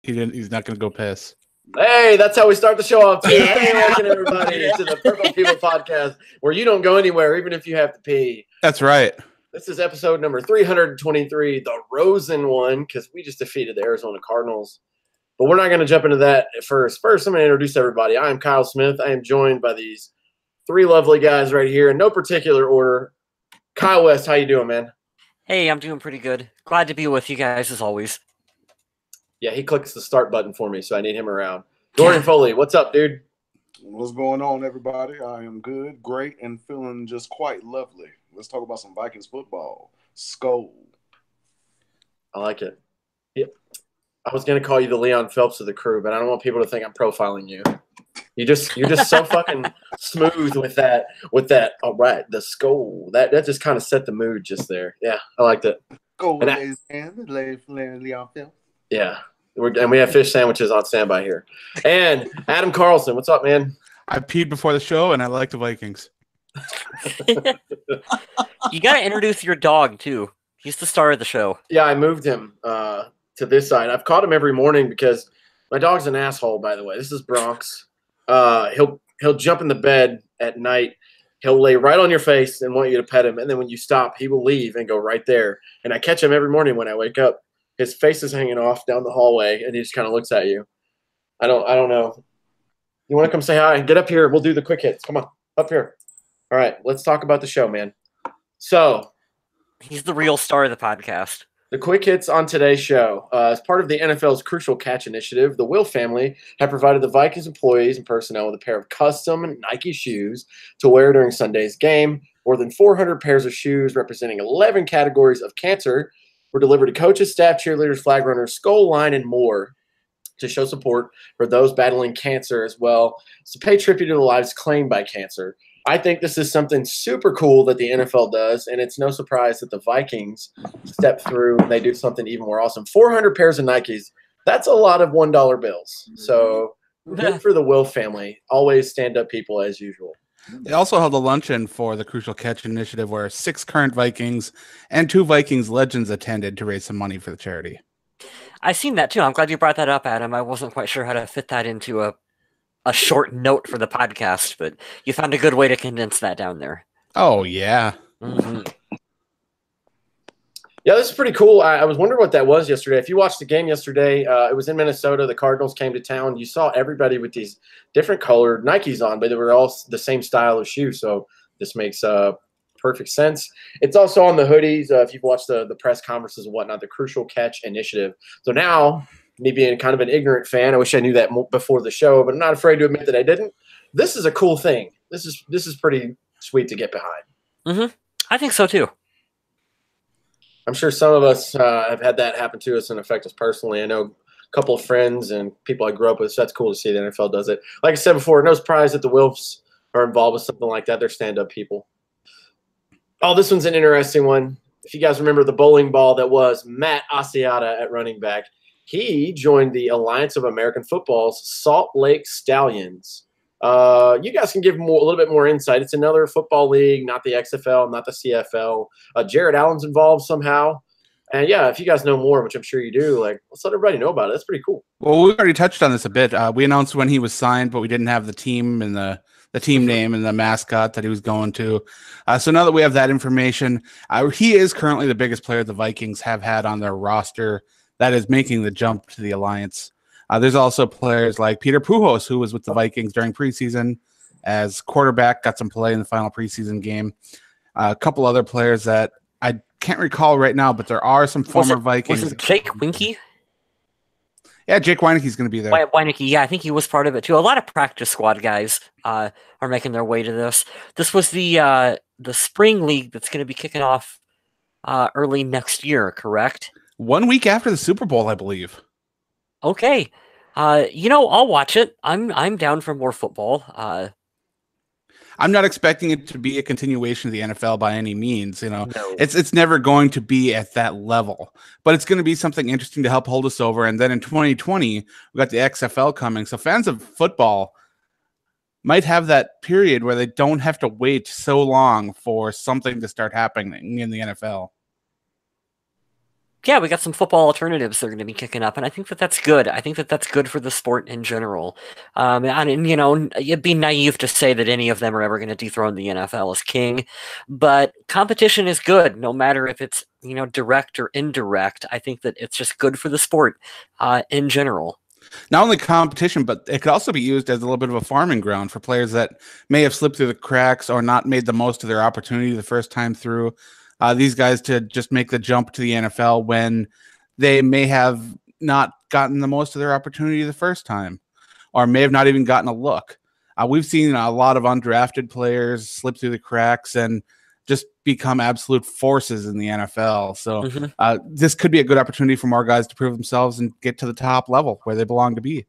He's not going to go piss. Hey, that's how we start the show off, too. Hey, welcome everybody to the Purple People Podcast, where you don't go anywhere, even if you have to pee. That's right. This is episode number 323, the Rosen one, because we just defeated the Arizona Cardinals. But we're not going to jump into that first. First, I'm going to introduce everybody. I am Kyle Smith. I am joined by these three lovely guys right here in no particular order. Kyle West, how you doing, man? Hey, I'm doing pretty good. Glad to be with you guys, as always. Yeah, he clicks the start button for me, so I need him around. Dorian Foley, what's up, dude? What's going on, everybody? I am good, great, and feeling just quite lovely. Let's talk about some Vikings football. Skol. I like it. Yeah. I was gonna call you the Leon Phelps of the crew, but I don't want people to think I'm profiling you. You're just so fucking smooth with that. All right, the Skol. That just kind of set the mood just there. Yeah, I liked it. Leon Phelps. Yeah. And we have fish sandwiches on standby here. And Adam Carlson, what's up, man? I peed before the show, and I like the Vikings. You got to introduce your dog, too. He's the star of the show. Yeah, I moved him to this side. I've caught him every morning because my dog's an asshole, by the way. This is Bronx. He'll jump in the bed at night. He'll lay right on your face and want you to pet him. And then when you stop, he will leave and go right there. And I catch him every morning when I wake up. His face is hanging off down the hallway, and he just kind of looks at you. I don't know. You want to come say hi? Get up here. We'll do the quick hits. Come on, up here. All right, let's talk about the show, man. So, he's the real star of the podcast. The quick hits on today's show. As part of the NFL's Crucial Catch initiative, the Will family have provided the Vikings employees and personnel with a pair of custom Nike shoes to wear during Sunday's game. More than 400 pairs of shoes representing 11 categories of cancer were delivered to coaches, staff, cheerleaders, flag runners, Skol line, and more to show support for those battling cancer as well as to pay tribute to the lives claimed by cancer. I think this is something super cool that the NFL does, and it's no surprise that the Vikings step through and they do something even more awesome. 400 pairs of Nikes, that's a lot of $1 bills. So good for the Will family. Always stand-up people as usual. They also held a luncheon for the Crucial Catch initiative where 6 current Vikings and 2 Vikings legends attended to raise some money for the charity. I've seen that too. I'm glad you brought that up, Adam. I wasn't quite sure how to fit that into a short note for the podcast, but you found a good way to condense that down there. Oh, yeah. Mm-hmm. Yeah, this is pretty cool. I was wondering what that was yesterday. If you watched the game yesterday, it was in Minnesota. The Cardinals came to town. You saw everybody with these different colored Nikes on, but they were all the same style of shoe, so this makes perfect sense. It's also on the hoodies. If you've watched the press conferences and whatnot, the Crucial Catch initiative. So now, me being kind of an ignorant fan, I wish I knew that before the show, but I'm not afraid to admit that I didn't. This is a cool thing. This is pretty sweet to get behind. Mm-hmm. I think so, too. I'm sure some of us have had that happen to us and affect us personally. I know a couple of friends and people I grew up with, so that's cool to see the NFL does it. Like I said before, no surprise that the Wilfs are involved with something like that. They're stand-up people. Oh, this one's an interesting one. If you guys remember the bowling ball that was Matt Asiata at running back, he joined the Alliance of American Football's Salt Lake Stallions. You guys can give a little bit more insight. It's another football league, not the XFL, not the CFL. Jared Allen's involved somehow. And, yeah, if you guys know more, which I'm sure you do, let's let everybody know about it. That's pretty cool. Well, we already touched on this a bit. We announced when he was signed, but we didn't have the team and the team name and the mascot that he was going to. So now that we have that information, he is currently the biggest player the Vikings have had on their roster that is making the jump to the Alliance. There's also players like Peter Pujols, who was with the Vikings during preseason as quarterback, got some play in the final preseason game. A couple other players that I can't recall right now, but there are some former Vikings. Was it Jake Weineke? Yeah, Jake Weineke's going to be there. Weineke, yeah, I think he was part of it too. A lot of practice squad guys are making their way to this. This was the spring league that's going to be kicking off early next year, correct? 1 week after the Super Bowl, I believe. Okay. I'll watch it. I'm down for more football. I'm not expecting it to be a continuation of the NFL by any means. No. It's never going to be at that level, but it's going to be something interesting to help hold us over. And then in 2020, we got the XFL coming. So fans of football might have that period where they don't have to wait so long for something to start happening in the NFL. Yeah, we got some football alternatives that are going to be kicking up, and I think that that's good. I think that that's good for the sport in general. And you know, it'd be naive to say that any of them are ever going to dethrone the NFL as king, but competition is good, no matter if it's, you know, direct or indirect. I think that it's just good for the sport in general. Not only competition, but it could also be used as a little bit of a farming ground for players that may have slipped through the cracks or not made the most of their opportunity the first time through. These guys to just make the jump to the NFL when they may have not gotten the most of their opportunity the first time, or may have not even gotten a look. We've seen a lot of undrafted players slip through the cracks and just become absolute forces in the NFL. So this could be a good opportunity for more guys to prove themselves and get to the top level where they belong to be.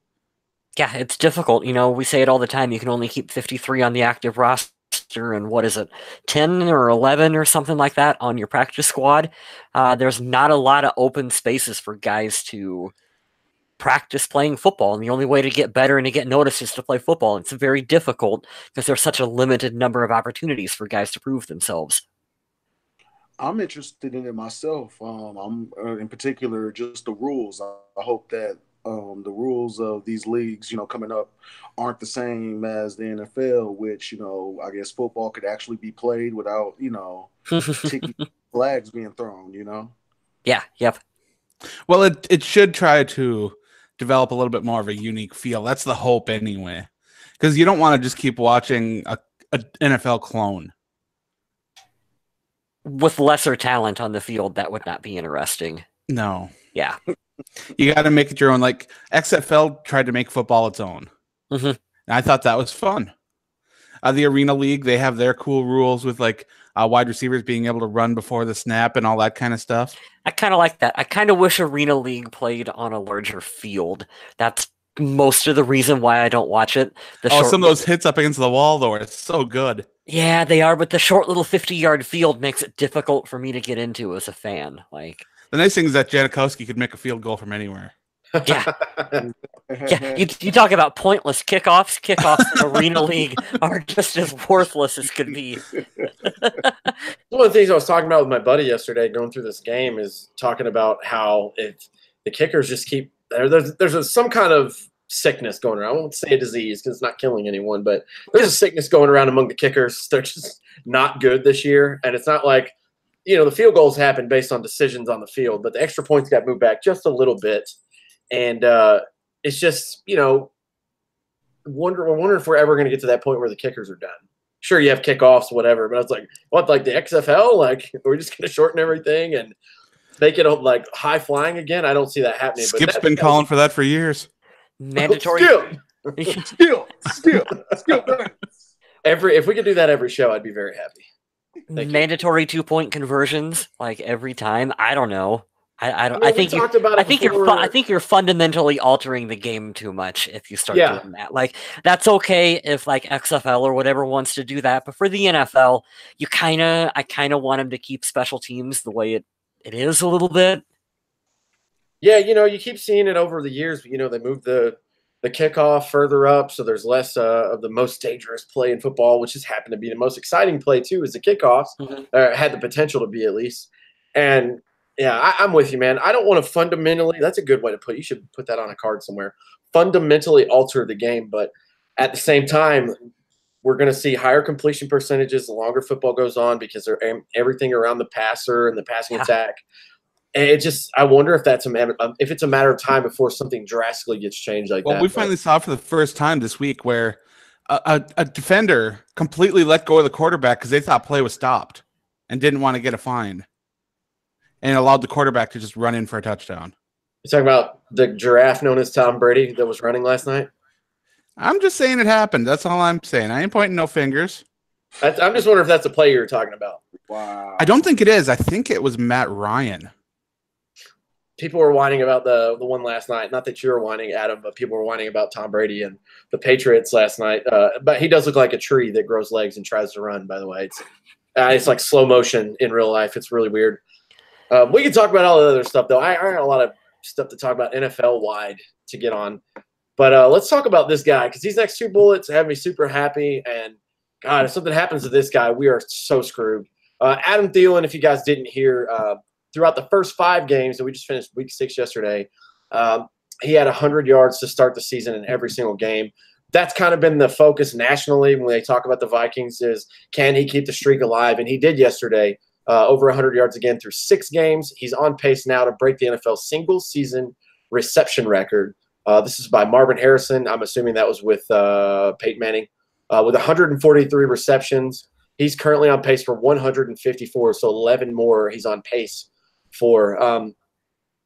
Yeah, it's difficult. You know, we say it all the time. You can only keep 53 on the active roster, and what is it, 10 or 11 or something like that on your practice squad. There's not a lot of open spaces for guys to practice playing football, and the only way to get better and to get noticed is to play football. It's very difficult because there's such a limited number of opportunities for guys to prove themselves. I'm interested in it myself. I'm in particular just the rules. I hope that the rules of these leagues, coming up, aren't the same as the NFL, which I guess football could actually be played without ticky flags being thrown. Yeah. Yep. Well, it should try to develop a little bit more of a unique feel. That's the hope anyway, because you don't want to just keep watching a NFL clone with lesser talent on the field. That would not be interesting. No. Yeah. You got to make it your own. Like XFL tried to make football its own. And I thought that was fun. The Arena League, they have their cool rules with like wide receivers being able to run before the snap and all that kind of stuff. I kind of like that. I kind of wish Arena League played on a larger field. That's most of the reason why I don't watch it. Some of those hits up against the wall, though, it's so good. Yeah, they are, but the short little 50-yard field makes it difficult for me to get into as a fan. Like, the nice thing is that Janikowski could make a field goal from anywhere. Yeah. Yeah. You talk about pointless kickoffs. Kickoffs in Arena League are just as worthless as could be. One of the things I was talking about with my buddy yesterday going through this game is talking about how the kickers just keep there's some kind of sickness going around. I won't say a disease because it's not killing anyone, but there's a sickness going around among the kickers. They're just not good this year. And it's not like, the field goals happen based on decisions on the field, but the extra points got moved back just a little bit. And it's just, we're wondering if we're ever going to get to that point where the kickers are done. Sure, you have kickoffs, whatever, but I was like, what, like the XFL? Like, we're just going to shorten everything and make it like high flying again? I don't see that happening. Skip's been calling for that for years. Mandatory. Still. If we could do that every show, I'd be very happy. Mandatory 2-point conversions, like every time. I don't know. I think you're fundamentally altering the game too much if you start doing that. Like, that's okay if like XFL or whatever wants to do that, but for the NFL, I kind of want them to keep special teams the way it is a little bit. Yeah, you keep seeing it over the years. They moved the kickoff further up, so there's less of the most dangerous play in football, which has happened to be the most exciting play too, is the kickoffs. Had the potential to be, at least. And yeah, I'm with you, man. I don't want to fundamentally – that's a good way to put it. You should put that on a card somewhere. Fundamentally alter the game, but at the same time, we're going to see higher completion percentages the longer football goes on because they're everything around the passer and the passing attack. And I wonder if it's a matter of time before something drastically gets changed like that. Well, we finally saw for the first time this week where a defender completely let go of the quarterback because they thought play was stopped and didn't want to get a fine, and allowed the quarterback to just run in for a touchdown. You're talking about the giraffe known as Tom Brady that was running last night? I'm just saying it happened. That's all I'm saying. I ain't pointing no fingers. I'm just wondering if that's the play you were talking about. Wow. I don't think it is. I think it was Matt Ryan. People were whining about the one last night. Not that you were whining, Adam, but people were whining about Tom Brady and the Patriots last night. But he does look like a tree that grows legs and tries to run, by the way. It's like slow motion in real life. It's really weird. We can talk about all the other stuff, though. I got a lot of stuff to talk about NFL-wide to get on. But let's talk about this guy because these next 2 bullets have me super happy. And, God, if something happens to this guy, we are so screwed. Adam Thielen, if you guys didn't hear, throughout the first 5 games, and we just finished week 6 yesterday, he had 100 yards to start the season in every single game. That's kind of been the focus nationally when they talk about the Vikings is, can he keep the streak alive? And he did yesterday, over 100 yards again through 6 games. He's on pace now to break the NFL single-season reception record. This is by Marvin Harrison. I'm assuming that was with Peyton Manning. With 143 receptions, he's currently on pace for 154, so 11 more he's on pace for.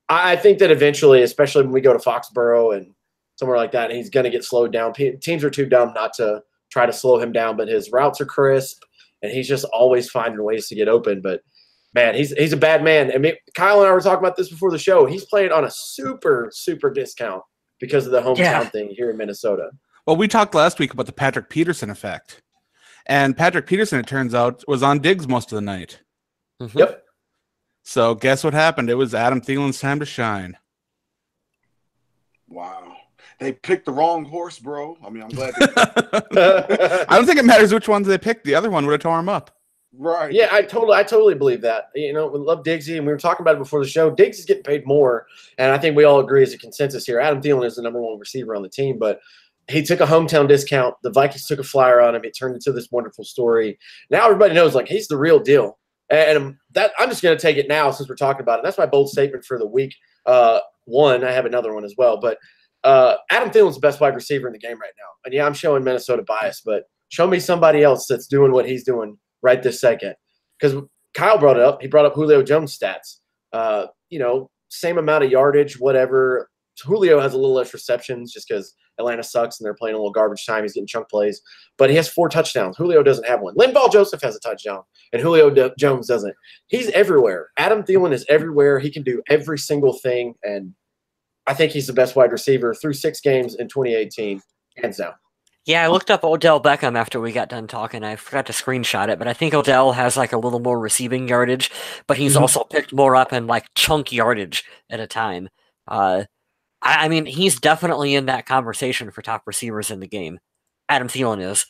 I think that eventually, especially when we go to Foxborough and somewhere like that, he's going to get slowed down. Teams are too dumb not to try to slow him down, but his routes are crisp, and he's just always finding ways to get open. But, man, he's a bad man. I mean, Kyle and I were talking about this before the show. He's playing on a super, super discount because of the hometown thing here in Minnesota. Well, we talked last week about the Patrick Peterson effect. And Patrick Peterson, it turns out, was on Diggs most of the night. Mm-hmm. Yep. So guess what happened? It was Adam Thielen's time to shine. Wow. They picked the wrong horse, bro. I mean, I'm glad they I don't think it matters which ones they picked. The other one would have tore him up. Right. Yeah, I totally believe that. You know, we love Diggsy, and we were talking about it before the show. Diggs is getting paid more, and I think we all agree as a consensus here. Adam Thielen is the #1 receiver on the team, but he took a hometown discount. The Vikings took a flyer on him. It turned into this wonderful story. Now everybody knows, like, he's the real deal. And that I'm just going to take it now since we're talking about it. That's my bold statement for the week. One, I have another one as well. But Adam Thielen's the best wide receiver in the game right now. And, yeah, I'm showing Minnesota bias, but show me somebody else that's doing what he's doing right this second. Because Kyle brought it up. He brought up Julio Jones' stats. You know, same amount of yardage, whatever. Julio has a little less receptions just because Atlanta sucks and they're playing a little garbage time. He's getting chunk plays. But he has 4 touchdowns. Julio doesn't have one. Linval Joseph has a touchdown, and Julio Jones doesn't. He's everywhere. Adam Thielen is everywhere. He can do every single thing, and I think he's the best wide receiver through 6 games in 2018, hands down. Yeah, I looked up Odell Beckham after we got done talking. I forgot to screenshot it, but I think Odell has like a little more receiving yardage, but he's also picked more up in like chunk yardage at a time. I mean, he's definitely in that conversation for top receivers in the game. Adam Thielen is.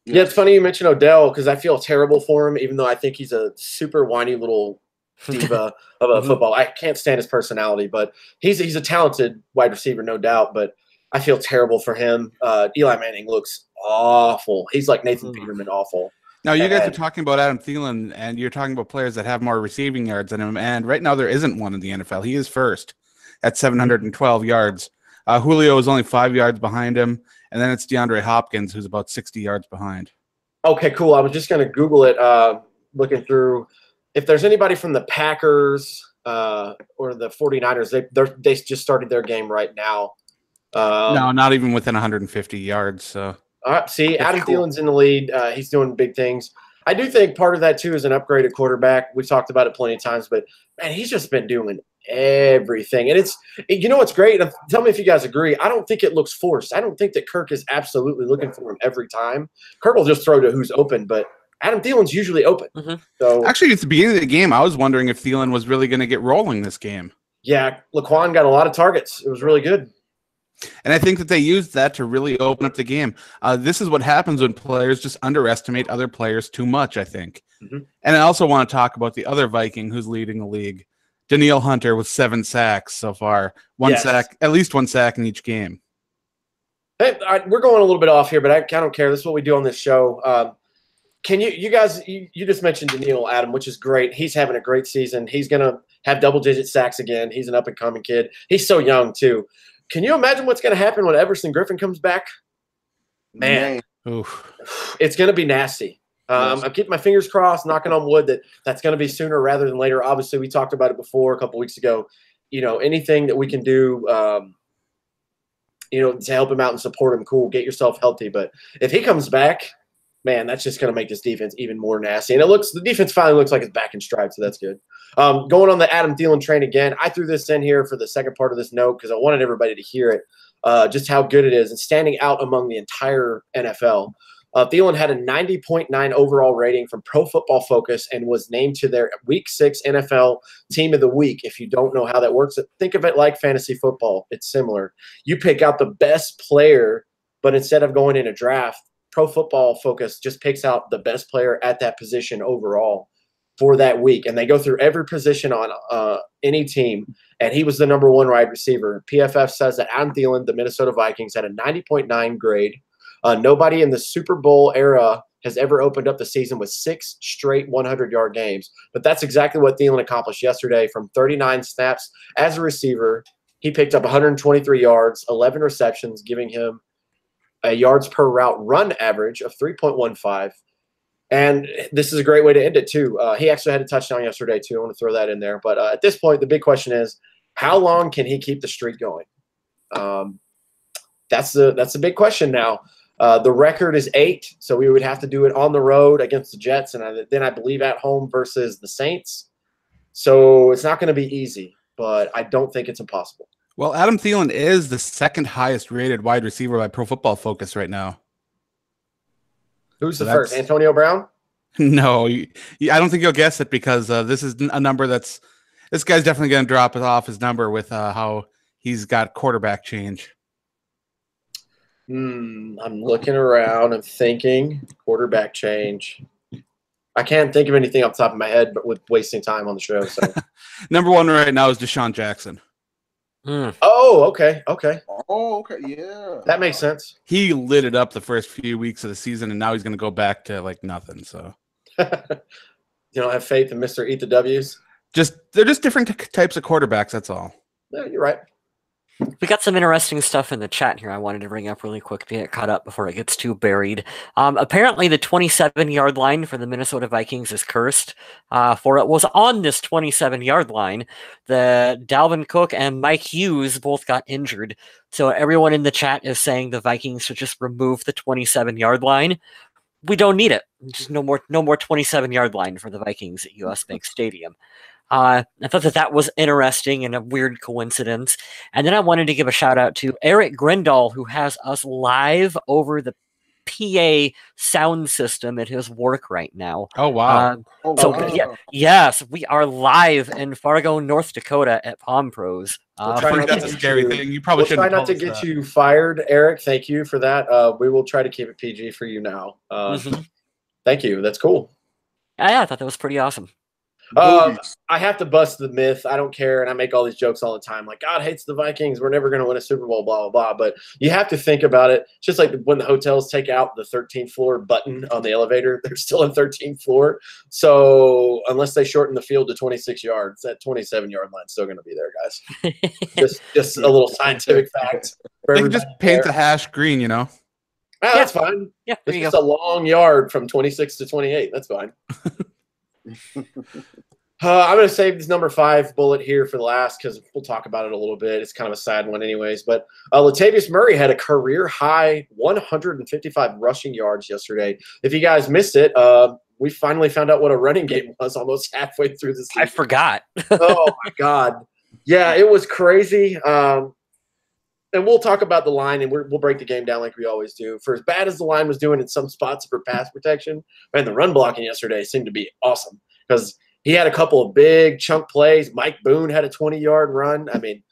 Yeah, it's funny you mentioned Odell because I feel terrible for him, even though I think he's a super whiny little diva of a football. I can't stand his personality, but he's a talented wide receiver, no doubt. But I feel terrible for him. Eli Manning looks awful. He's like Nathan Peterman awful. Now, you guys are talking about Adam Thielen, and you're talking about players that have more receiving yards than him. And right now, there isn't one in the NFL. He is first at 712 yards. Julio is only 5 yards behind him. And then it's DeAndre Hopkins, who's about 60 yards behind. Okay, cool. I was just going to Google it, looking through. If there's anybody from the Packers or the 49ers, they just started their game right now. No, not even within 150 yards. So. All right, see, Adam Thielen's in the lead. He's doing big things. I do think part of that, too, is an upgraded quarterback. We've talked about it plenty of times, but, man, he's just been doing everything. And you know what's great? And tell me if you guys agree. I don't think it looks forced. I don't think that Kirk is absolutely looking for him every time. Kirk will just throw to who's open, but Adam Thielen's usually open. So actually, at the beginning of the game, I was wondering if Thielen was really going to get rolling this game. Yeah, Laquan got a lot of targets. It was really good. And I think that they used that to really open up the game. This is what happens when players just underestimate other players too much, I think. And I also want to talk about the other Viking who's leading the league. Danielle Hunter with 7 sacks so far. Sack, at least 1 sack in each game. Hey, we're going a little bit off here, but I don't care. This is what we do on this show. Can you guys – you just mentioned Danielle, Adam, which is great. He's having a great season. He's going to have double-digit sacks again. He's an up-and-coming kid. He's so young, too. Can you imagine what's going to happen when Everson Griffin comes back? Man, it's going to be nasty. I'm keeping my fingers crossed, knocking on wood that's going to be sooner rather than later. Obviously, we talked about it before a couple weeks ago. You know, anything that we can do, to help him out and support him, cool. Get yourself healthy. But if he comes back, man, that's just going to make this defense even more nasty. And the defense finally looks like it's back in stride, so that's good. Going on the Adam Thielen train again, I threw this in here for the second part of this note because I wanted everybody to hear it, just how good it is and standing out among the entire NFL. Thielen had a 90.9 overall rating from Pro Football Focus and was named to their Week 6 NFL Team of the Week. If you don't know how that works, think of it like fantasy football. It's similar. You pick out the best player, but instead of going in a draft, Pro Football Focus just picks out the best player at that position overall. for that week, and they go through every position on any team, and he was the number 1 wide receiver. PFF says that Adam Thielen, the Minnesota Vikings, had a 90.9 grade. Nobody in the Super Bowl era has ever opened up the season with 6 straight 100-yard games, but that's exactly what Thielen accomplished yesterday. From 39 snaps as a receiver, he picked up 123 yards, 11 receptions, giving him a yards per route run average of 3.15. And this is a great way to end it, too. He actually had a touchdown yesterday, too. I want to throw that in there. But at this point, the big question is, how long can he keep the streak going? That's the big question now. The record is 8, so we would have to do it on the road against the Jets, and then I believe at home versus the Saints. So it's not going to be easy, but I don't think it's impossible. Well, Adam Thielen is the 2nd highest rated wide receiver by Pro Football Focus right now. Who's the first? Antonio Brown? No, I don't think you'll guess it because this is a number this guy's definitely going to drop it off his number with how he's got quarterback change. I'm looking around and thinking quarterback change. I can't think of anything off the top of my head, but with wasting time on the show. So number 1 right now is Deshaun Jackson. Oh, okay. Oh, okay, yeah. That makes sense. He lit it up the first few weeks of the season, and now he's going to go back to like nothing. So you don't have faith in Mr. Eat the W's? They're just different types of quarterbacks. That's all. Yeah, you're right. We got some interesting stuff in the chat here I wanted to bring up really quick to get caught up before it gets too buried. Apparently, the 27-yard line for the Minnesota Vikings is cursed. For it was on this 27-yard line that Dalvin Cook and Mike Hughes both got injured. So everyone in the chat is saying the Vikings should just remove the 27-yard line. We don't need it. Just no more 27-yard line for the Vikings at US Bank Stadium. I thought that was interesting and a weird coincidence. And then I wanted to give a shout out to Eric Grindal, who has us live over the PA sound system at his work right now. Oh, wow. Yes, we are live in Fargo, North Dakota at Palm Pros. That's a scary thing. You probably shouldn't. We'll try not to get you fired, Eric. Thank you for that. We will try to keep it PG for you now. Thank you. That's cool. Yeah, I thought that was pretty awesome. I have to bust the myth. I don't care, and I make all these jokes all the time. Like, God hates the Vikings. We're never going to win a Super Bowl, blah, blah, blah. But you have to think about it. It's just like when the hotels take out the 13th floor button on the elevator, they're still on 13th floor. So unless they shorten the field to 26 yards, that 27-yard line's still going to be there, guys. just a little scientific fact. They can just paint the hash green, you know? That's fine. Yeah, it's just a long yard from 26 to 28. That's fine. I'm going to save this number 5 bullet here for the last because we'll talk about it a little bit. It's kind of a sad one anyways. But Latavius Murray had a career-high 155 rushing yards yesterday. If you guys missed it, we finally found out what a running game was almost halfway through the season. I forgot. Oh, my God. Yeah, it was crazy. And we'll talk about the line, and we'll break the game down like we always do. For as bad as the line was doing in some spots for pass protection, man, the run blocking yesterday seemed to be awesome because he had a couple of big chunk plays. Mike Boone had a 20-yard run. I mean,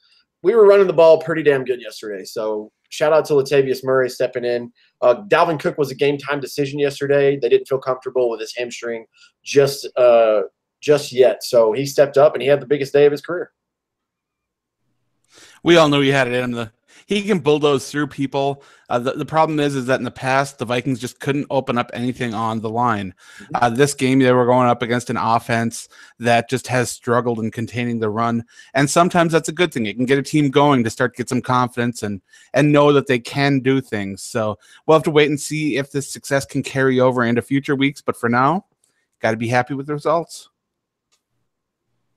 we were running the ball pretty damn good yesterday. So shout out to Latavius Murray stepping in. Dalvin Cook was a game-time decision yesterday. They didn't feel comfortable with his hamstring just yet. So he stepped up, and he had the biggest day of his career. We all know he had it in him. He can bulldoze through people. The problem is that in the past, the Vikings just couldn't open up anything on the line. This game, they were going up against an offense that just has struggled in containing the run. And sometimes that's a good thing. It can get a team going to get some confidence and know that they can do things. So we'll have to wait and see if this success can carry over into future weeks. But for now, got to be happy with the results.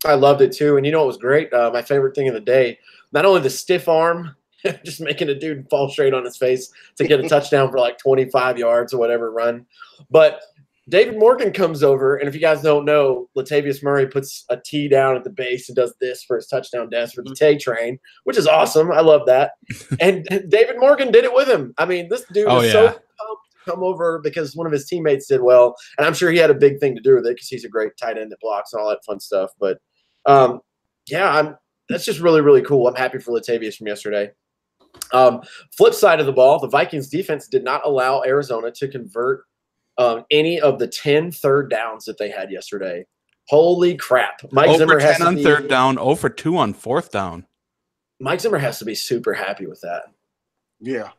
I loved it, too. And you know what was great? My favorite thing of the day, not only the stiff arm, just making a dude fall straight on his face to get a touchdown for like 25 yards or whatever run. But David Morgan comes over, and if you guys don't know, Latavius Murray puts a T down at the base and does this for his touchdown dance for the Tay train, which is awesome. I love that. And David Morgan did it with him. I mean, this dude is so pumped to come over because one of his teammates did well, and I'm sure he had a big thing to do with it because he's a great tight end that blocks and all that fun stuff. But, that's just really, really cool. I'm happy for Latavius from yesterday. Flip side of the ball, the Vikings defense did not allow Arizona to convert any of the 10 third downs that they had yesterday. Holy crap. Mike 0 Zimmer for has 10 to on be, third down, 0 for 2 on fourth down. Mike Zimmer has to be super happy with that. Yeah.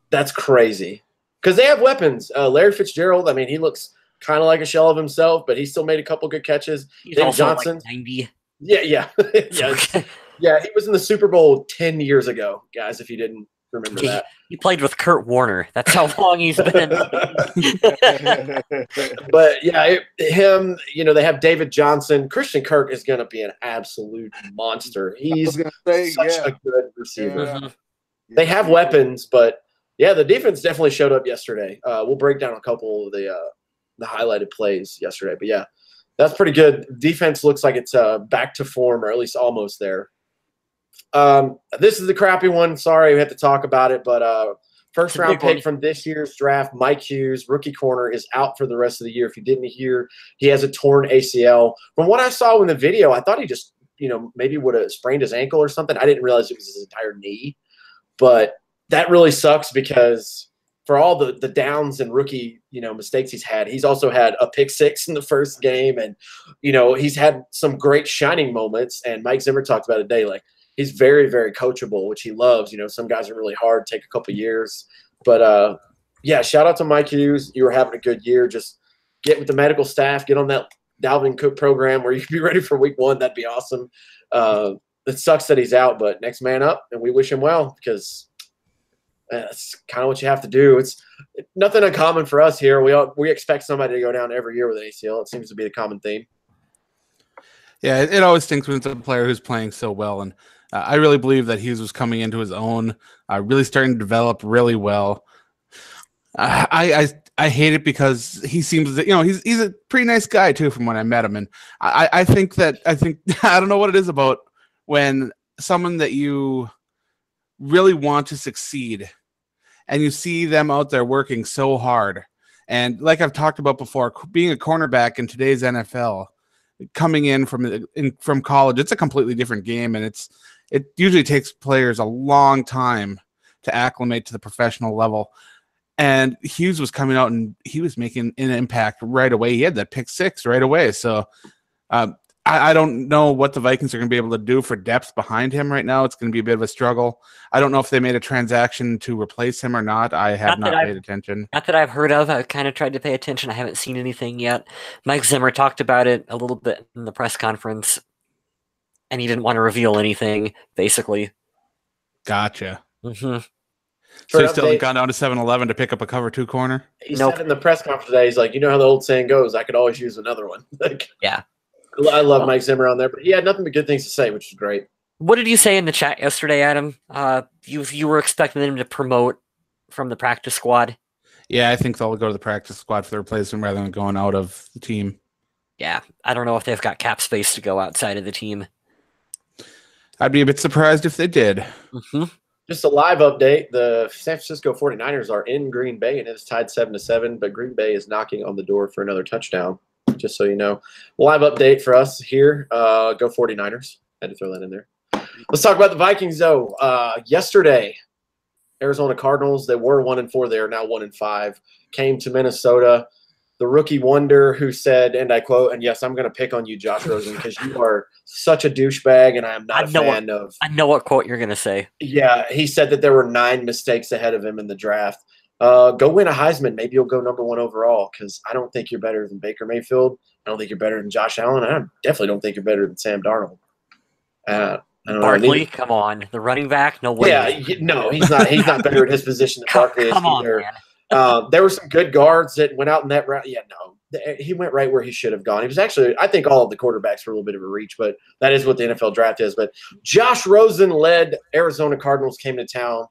That's crazy. Because they have weapons. Larry Fitzgerald, I mean, he looks kind of like a shell of himself, but he still made a couple good catches. He's David also Johnson. like 90. Yeah. Yeah, he was in the Super Bowl 10 years ago, guys, if you didn't remember that. He played with Kurt Warner. That's how long he's been. But yeah, him, they have David Johnson. Christian Kirk is going to be an absolute monster. He's such a good receiver. Yeah. They have weapons, but yeah, the defense definitely showed up yesterday. We'll break down a couple of the highlighted plays yesterday, but yeah, that's pretty good. Defense looks like it's back to form, or at least almost there. This is the crappy one. Sorry, we have to talk about it, but first round pick from this year's draft, Mike Hughes, rookie corner, is out for the rest of the year. If you didn't hear, he has a torn ACL. From what I saw in the video, I thought he just, maybe would have sprained his ankle or something. I didn't realize it was his entire knee, but that really sucks because for all the downs and rookie, mistakes he's had, he's also had a pick 6 in the first game, and he's had some great shining moments. And Mike Zimmer talked about it today, like, he's very, very coachable, which he loves. Some guys are really hard, take a couple years. But, yeah, shout out to Mike Hughes. You were having a good year. Just get with the medical staff, get on that Dalvin Cook program where you can be ready for week 1. That'd be awesome. It sucks that he's out, but next man up, and we wish him well because that's kind of what you have to do. It's nothing uncommon for us here. We expect somebody to go down every year with an ACL. It seems to be the common theme. Yeah, it always stinks when it's a player who's playing so well, and I really believe that Hughes was coming into his own, really starting to develop really well. I hate it because he seems that he's a pretty nice guy too from when I met him, and I think I don't know what it is about when someone that you really want to succeed and you see them out there working so hard, and like I've talked about before, being a cornerback in today's NFL, coming in from college, it's a completely different game, and it usually takes players a long time to acclimate to the professional level. And Hughes was coming out and he was making an impact right away. He had that pick 6 right away. So I don't know what the Vikings are going to be able to do for depth behind him right now. It's going to be a bit of a struggle. I don't know if they made a transaction to replace him or not. I have not paid attention. Not that I've heard of. I've kind of tried to pay attention. I haven't seen anything yet. Mike Zimmer talked about it a little bit in the press conference, and he didn't want to reveal anything, basically. Gotcha. Mm-hmm. So he still hasn't gone down to 7-Eleven to pick up a cover 2 corner? He said in the press conference today, he's like, how the old saying goes, I could always use another one. Yeah. I love Mike Zimmer on there, but he had nothing but good things to say, which is great. What did you say in the chat yesterday, Adam? You were expecting them to promote from the practice squad? Yeah, I think they'll go to the practice squad for the replacement rather than going out of the team. Yeah, I don't know if they've got cap space to go outside of the team. I'd be a bit surprised if they did. Mm-hmm. Just a live update. The San Francisco 49ers are in Green Bay, and it's tied 7-7, but Green Bay is knocking on the door for another touchdown, just so you know. Live update for us here. Go 49ers. Had to throw that in there. Let's talk about the Vikings, though. Yesterday, Arizona Cardinals, they were 1-4. They are now 1-5. Came to Minnesota. The rookie wonder who said, and I quote, and yes, I'm going to pick on you, Josh Rosen, because you are such a douchebag, and I am not a fan of. I know what quote you're going to say. Yeah, he said that there were 9 mistakes ahead of him in the draft. Go win a Heisman. Maybe you'll go number 1 overall, because I don't think you're better than Baker Mayfield. I don't think you're better than Josh Allen. I definitely don't think you're better than Sam Darnold. Barkley, come on. The running back? No way. Yeah, no, he's not. He's not better at his position than Barkley is either. Man. There were some good guards that went out in that round. Yeah, no, he went right where he should have gone. He was actually, I think all of the quarterbacks were a little bit of a reach, but that is what the NFL draft is. But Josh Rosen led Arizona Cardinals came to town.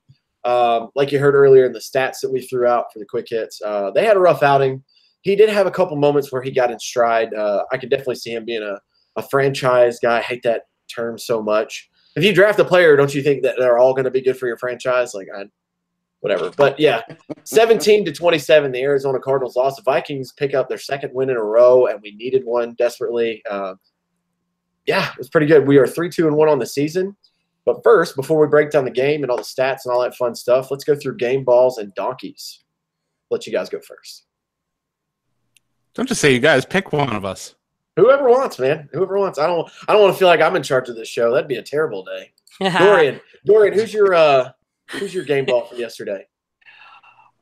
Like you heard earlier in the stats that we threw out for the quick hits, they had a rough outing. He did have a couple moments where he got in stride. I could definitely see him being a franchise guy. I hate that term so much. If you draft a player, don't you think that they're all going to be good for your franchise? Whatever. But, yeah, 17-27, the Arizona Cardinals lost. The Vikings pick up their 2nd win in a row, and we needed one desperately. Yeah, it was pretty good. We are 3-2-1 on the season. But first, before we break down the game and all the stats and all that fun stuff, let's go through game balls and donkeys. Let you guys go first. Don't just say you guys. Pick one of us. Whoever wants, man. Whoever wants. I don't want to feel like I'm in charge of this show. That'd be a terrible day. Dorian, who's your game ball from yesterday?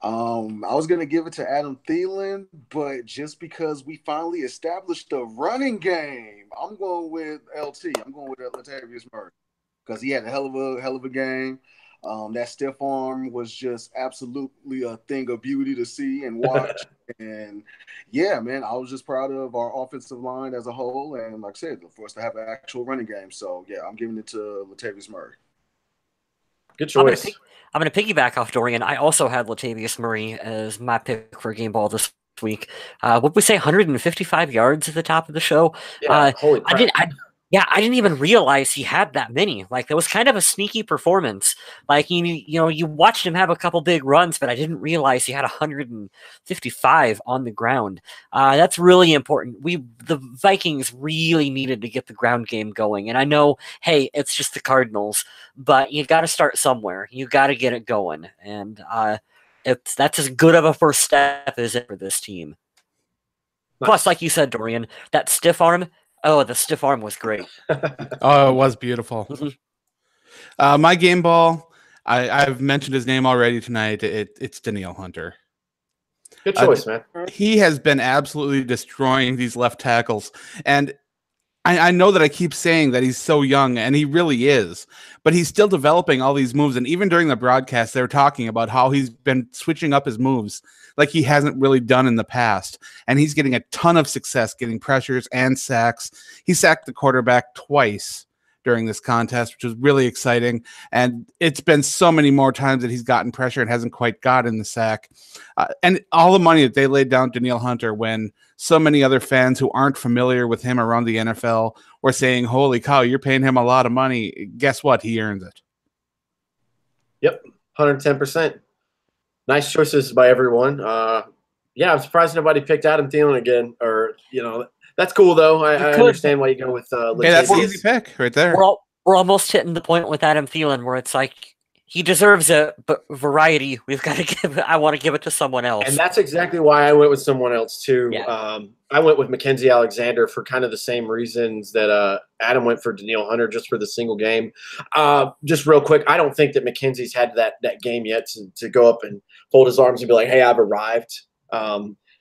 I was gonna give it to Adam Thielen, but just because we finally established a running game, I'm going with LT. I'm going with Latavius Murray because he had a hell of a game. That stiff arm was just absolutely a thing of beauty to see and watch. And yeah, man, I was just proud of our offensive line as a whole, and like I said, for us to have an actual running game. So yeah, I'm giving it to Latavius Murray. Good choice. I'm going to piggyback off Dorian. I also had Latavius Murray as my pick for game ball this week. What would we say, 155 yards at the top of the show? Yeah, holy crap. I didn't even realize he had that many. Like, that was kind of a sneaky performance. Like, you watched him have a couple big runs, but I didn't realize he had 155 on the ground. That's really important. The Vikings really needed to get the ground game going. And I know, hey, it's just the Cardinals, but you got to start somewhere. You got to get it going. And that's as good of a first step as it for this team. Nice. Plus, like you said, Dorian, that stiff arm. Oh, the stiff arm was great. Oh, it was beautiful. Mm-hmm. My game ball, I've mentioned his name already tonight. It's Danielle Hunter. Good choice, man. He has been absolutely destroying these left tackles. And I know that I keep saying that he's so young, and he really is. But he's still developing all these moves. And even during the broadcast, they were talking about how he's been switching up his moves like he hasn't really done in the past. And he's getting a ton of success getting pressures and sacks. He sacked the quarterback twice during this contest, which was really exciting. And it's been so many more times that he's gotten pressure and hasn't quite gotten the sack. And all the money that they laid down to Danielle Hunter when so many other fans who aren't familiar with him around the NFL were saying, holy cow, you're paying him a lot of money. Guess what? He earns it. Yep, 110%. Nice choices by everyone. Yeah, I'm surprised nobody picked Adam Thielen again. Or, that's cool, though. I understand why you go with Latavius. Yeah, that's an easy pick right there. We're almost hitting the point with Adam Thielen where it's like, he deserves it, but variety, I want to give it to someone else. And that's exactly why I went with someone else, too. Yeah. I went with Mackenzie Alexander for kind of the same reasons that Adam went for Danielle Hunter, just for the single game. Just real quick, I don't think that Mackenzie's had that game yet to go up and fold his arms and be like, hey, I've arrived.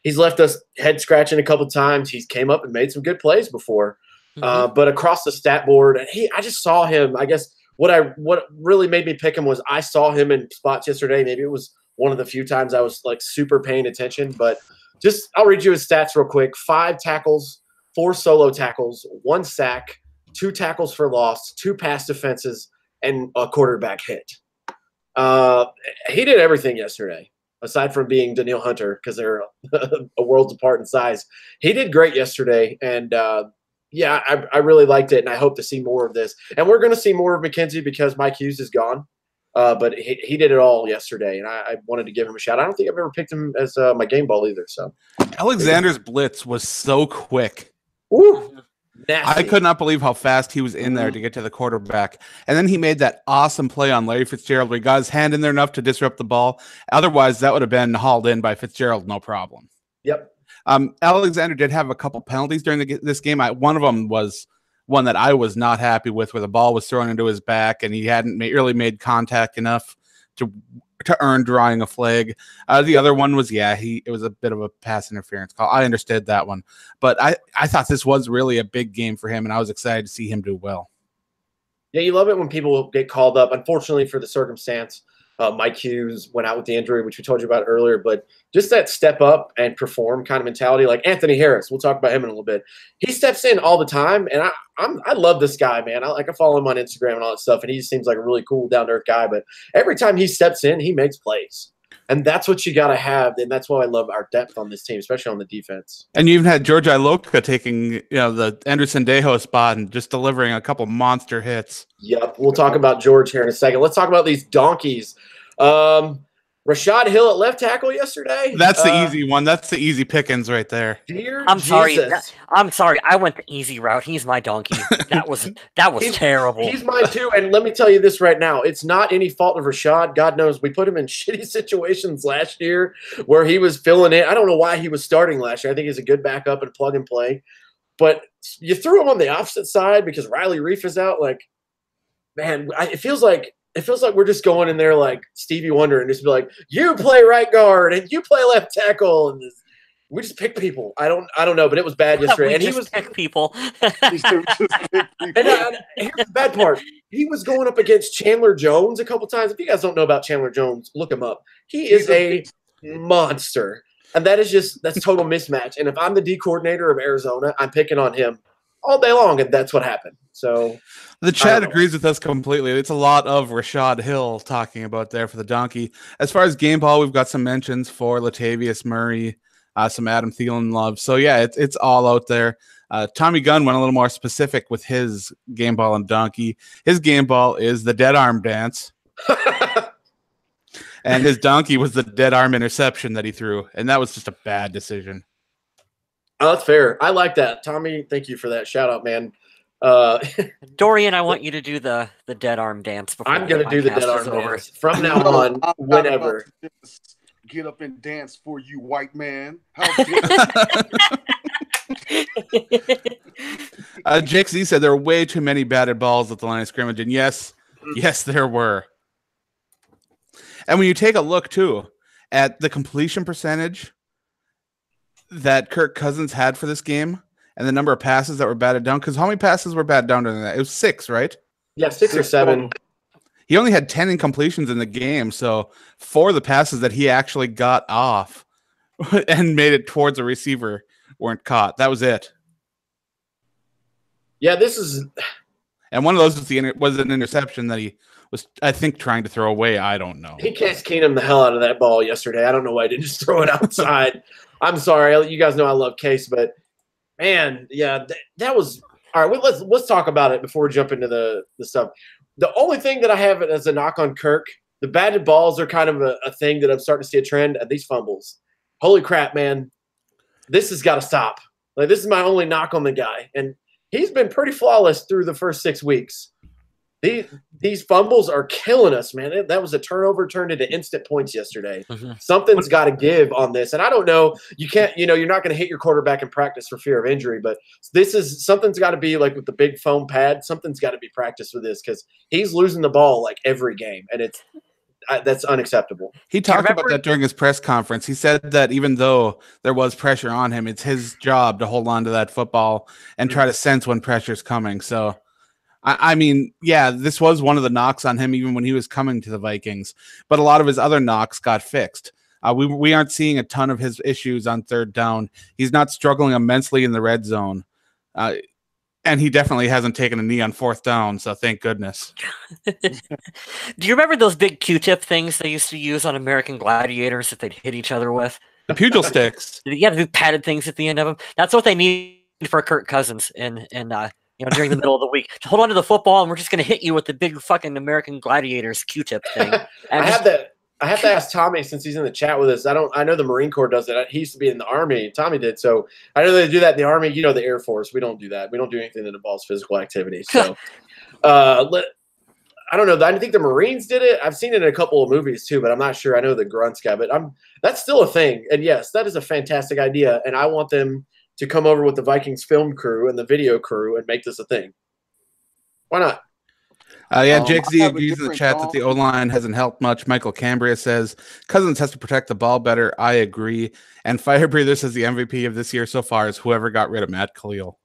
He's left us head scratching a couple times. He's came up and made some good plays before. Mm-hmm. But across the stat board, I just saw him, I guess, what really made me pick him was I saw him in spots yesterday. Maybe it was one of the few times I was like super paying attention, but I'll read you his stats real quick. 5 tackles, 4 solo tackles, 1 sack, 2 tackles for loss, 2 pass defenses, and a quarterback hit. He did everything yesterday, aside from being Danielle Hunter, because they're a world apart in size. He did great yesterday, and yeah, I really liked it, and I hope to see more of this. And we're going to see more of Mackenzie because Mike Hughes is gone. But he did it all yesterday, and I wanted to give him a shout. I don't think I've ever picked him as my game ball either. So Alexander's blitz was so quick. Ooh, nasty. I could not believe how fast he was in there to get to the quarterback. And then he made that awesome play on Larry Fitzgerald where he got his hand in there enough to disrupt the ball. Otherwise, that would have been hauled in by Fitzgerald, no problem. Yep. Alexander did have a couple penalties during this game. One of them was one that I was not happy with, where the ball was thrown into his back and he hadn't really made contact enough to earn drawing a flag. The other one was, it was a bit of a pass interference call. I understood that one, but I thought this was really a big game for him, and I was excited to see him do well. Yeah, you love it when people get called up. Unfortunately for the circumstance, Mike Hughes went out with the injury, which we told you about earlier, but just that step up and perform kind of mentality, like Anthony Harris, we'll talk about him in a little bit. He steps in all the time, and I love this guy, man. I follow him on Instagram and all that stuff, and he just seems like a really cool, down-to-earth guy, but every time he steps in, he makes plays. And that's what you got to have, and that's why I love our depth on this team, especially on the defense. And you even had George Iloka taking the Anderson Dejo spot and just delivering a couple monster hits. Yep, we'll talk about George here in a second. Let's talk about these donkeys. Rashad Hill at left tackle yesterday. That's the easy one. That's the easy pickings right there. I'm sorry. I went the easy route. He's my donkey. That was terrible. He's mine too. And let me tell you this right now. It's not any fault of Rashad. God knows we put him in shitty situations last year where he was filling in. I don't know why he was starting last year. I think he's a good backup and plug and play. But you threw him on the opposite side because Riley Reef is out. Like, man, it feels like we're just going in there like Stevie Wonder and just be like, you play right guard and you play left tackle, and we just pick people. I don't know, but it was bad yesterday. And he was pick people. And here's the bad part. He was going up against Chandler Jones a couple times. If you guys don't know about Chandler Jones, look him up. He is a monster. And that's total mismatch. And if I'm the D coordinator of Arizona, I'm picking on him all day long, and that's what happened. So the chat agrees with us completely. It's a lot of Rashad Hill talking about there for the donkey. As far as game ball, we've got some mentions for Latavius Murray, some Adam Thielen love. So yeah, it's all out there. Tommy Gunn went a little more specific with his game ball and donkey. His game ball is the dead arm dance. And his donkey was the dead arm interception that he threw. And that was just a bad decision. Oh, that's fair. I like that. Tommy, thank you for that shout out, man. Dorian, I want you to do the dead arm dance before I'm going to do the dead arm dance from now on, whenever. Get up and dance for you, white man. Jake Z said there were way too many batted balls at the line of scrimmage. And yes, there were. And when you take a look, too, at the completion percentage that Kirk Cousins had for this game and the number of passes that were batted down, because how many passes were batted down during that? It was 6, right? Yeah, 6 or 7. He only had 10 incompletions in the game, so 4 of the passes that he actually got off and made it towards a receiver weren't caught. That was it. Yeah, this is... And one of those was an interception that he was, I think, trying to throw away. I don't know. He Case Keenum the hell out of that ball yesterday. I don't know why he didn't just throw it outside. I'm sorry. You guys know I love Case, but, man, yeah, that was – all right, let's talk about it before we jump into the stuff. The only thing that I have as a knock on Kirk, the batted balls are kind of a thing that I'm starting to see a trend at these fumbles. Holy crap, man. This has got to stop. Like, this is my only knock on the guy. And he's been pretty flawless through the first 6 weeks. These fumbles are killing us, man. That was a turnover turned into instant points yesterday. Mm-hmm. Something's got to give on this. And I don't know, you're not going to hit your quarterback in practice for fear of injury, but something's got to be like with the big foam pad. Something's got to be practiced with this because he's losing the ball like every game. And that's unacceptable. He talked about that during his press conference. He said that even though there was pressure on him, it's his job to hold on to that football and try to sense when pressure's coming. So, I mean, yeah, this was one of the knocks on him even when he was coming to the Vikings, but a lot of his other knocks got fixed. We aren't seeing a ton of his issues on third down. He's not struggling immensely in the red zone. And he definitely hasn't taken a knee on fourth down, so thank goodness. Do you remember those big Q-tip things they used to use on American Gladiators that they'd hit each other with? The pugil sticks. Yeah, the padded things at the end of them. That's what they need for Kirk Cousins and during the middle of the week. Hold on to the football, and we're just going to hit you with the big fucking American Gladiators Q-tip thing. I have to ask Tommy, since he's in the chat with us. I know the Marine Corps does it. He used to be in the Army. Tommy did. So I know they do that in the Army. You know, the Air Force. We don't do that. We don't do anything that involves physical activity. So I don't know. I think the Marines did it. I've seen it in a couple of movies too, but I'm not sure. I know the grunts guy, but that's still a thing. And yes, that is a fantastic idea. And I want them to come over with the Vikings film crew and the video crew and make this a thing. Why not? Jake Z agrees in the chat that the O-line hasn't helped much. Michael Cambria says Cousins has to protect the ball better. I agree. And Fire Breather says the MVP of this year so far is whoever got rid of Matt Khalil.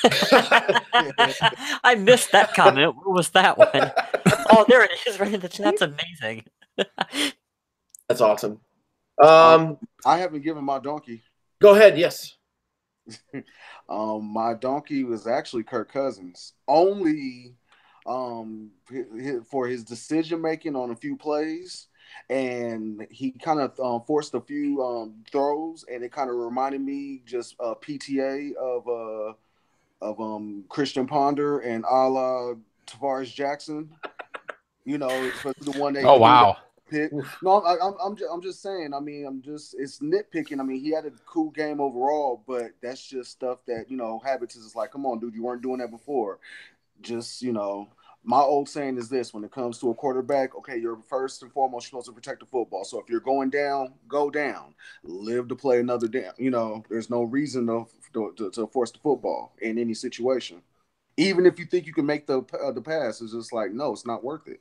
I missed that comment. What was that one? Oh, there it is right in the chat. That's amazing. That's awesome. I haven't given my donkey. Go ahead. Yes. My donkey was actually Kirk Cousins. Only for his decision making on a few plays, and he kind of forced a few throws, and it kind of reminded me just PTA of Christian Ponder and a la Tavares Jackson. You know, especially the one that. Oh wow. Pick. No, I'm just saying. I mean, it's nitpicking. I mean, he had a cool game overall, but that's just stuff that habits is like, come on, dude, you weren't doing that before. Just my old saying is this: when it comes to a quarterback, okay, you're first and foremost supposed to protect the football. So if you're going down, go down. Live to play another down. There's no reason to to force the football in any situation. Even if you think you can make the pass, it's just like, no, it's not worth it.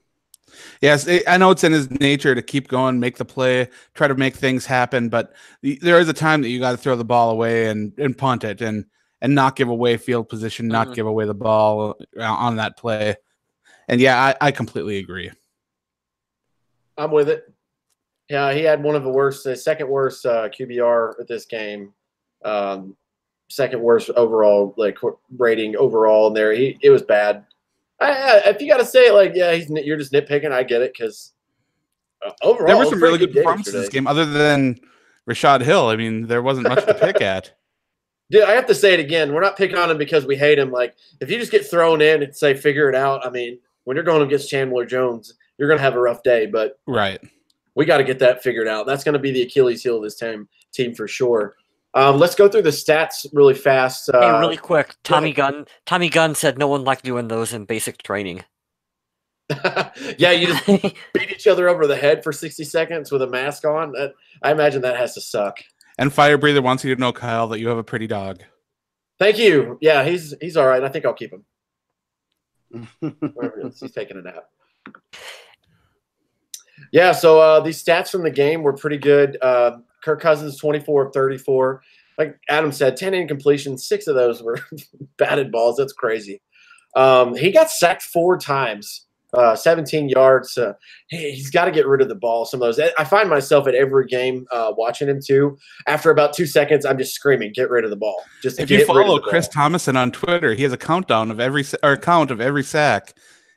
Yes, I know it's in his nature to keep going, make the play, try to make things happen, but there is a time that you got to throw the ball away and punt it and not give away field position, not give away the ball on that play. And yeah, I completely agree. I'm with it. Yeah, he had one of the second worst QBR at this game. Second worst overall rating overall in there. It was bad. If you got to say it like, yeah, you're just nitpicking, I get it, because overall there were some really good performances in this game, other than Rashad Hill. I mean, there wasn't much to pick at. Dude, I have to say it again. We're not picking on him because we hate him. Like, if you just get thrown in and say figure it out, I mean, when you're going against Chandler Jones, you're going to have a rough day. But right, we got to get that figured out. That's going to be the Achilles heel of this team for sure. Let's go through the stats really fast. Hey, really quick. Tommy Gunn said no one liked doing those in basic training. Yeah, you just beat each other over the head for 60 seconds with a mask on. I imagine that has to suck. And Fire Breather wants you to know, Kyle, that you have a pretty dog. Thank you. Yeah, he's all right. I think I'll keep him. He's taking a nap. Yeah, so these stats from the game were pretty good. Kirk Cousins, 24 of 34. Like Adam said, 10 incompletions. 6 of those were batted balls. That's crazy. He got sacked 4 times, 17 yards. He's got to get rid of the ball. Some of those. I find myself at every game watching him too. After about 2 seconds, I'm just screaming, "Get rid of the ball!" Just if you follow Chris Thomason on Twitter, he has a countdown of count of every sack.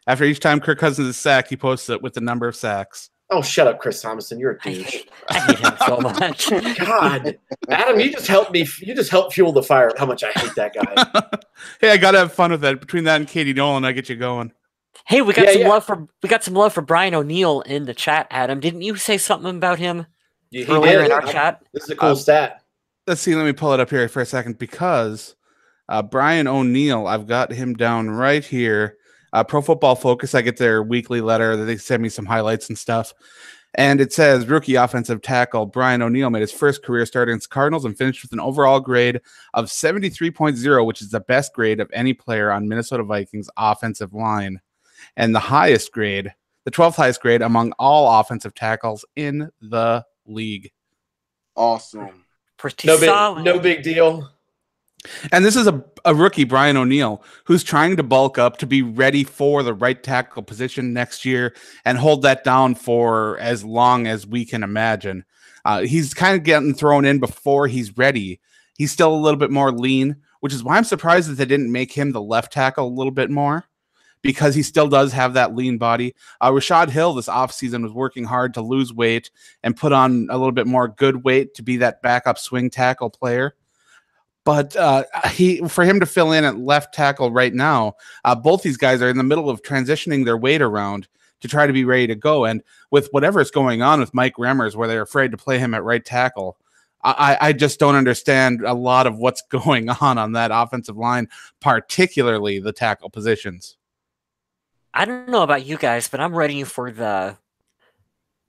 After each time Kirk Cousins is sacked, he posts it with the number of sacks. Oh, shut up, Chris Thomason. You're a douche. I hate him so much. God, Adam, you just helped fuel the fire of how much I hate that guy. Hey, I gotta have fun with that. Between that and Katie Nolan, I get you going. Hey, we got some love for Brian O'Neill in the chat, Adam. Didn't you say something about him earlier in our chat? This is a cool stat. Let's see. Let me pull it up here for a second because Brian O'Neill, I've got him down right here. Pro Football Focus, I get their weekly letter that they send me some highlights and stuff. And it says rookie offensive tackle Brian O'Neill made his first career start against Cardinals and finished with an overall grade of 73.0, which is the best grade of any player on Minnesota Vikings offensive line. And the highest grade, the 12th highest grade among all offensive tackles in the league. Awesome. Pretty solid. No big deal. And this is a rookie, Brian O'Neill, who's trying to bulk up to be ready for the right tackle position next year and hold that down for as long as we can imagine. He's kind of getting thrown in before he's ready. He's still a little bit more lean, which is why I'm surprised that they didn't make him the left tackle a little bit more, because he still does have that lean body. Rashad Hill this offseason was working hard to lose weight and put on a little bit more good weight to be that backup swing tackle player. But for him to fill in at left tackle right now, both these guys are in the middle of transitioning their weight around to try to be ready to go. And with whatever is going on with Mike Remmers, where they're afraid to play him at right tackle, I just don't understand a lot of what's going on that offensive line, particularly the tackle positions. I don't know about you guys, but I'm ready for the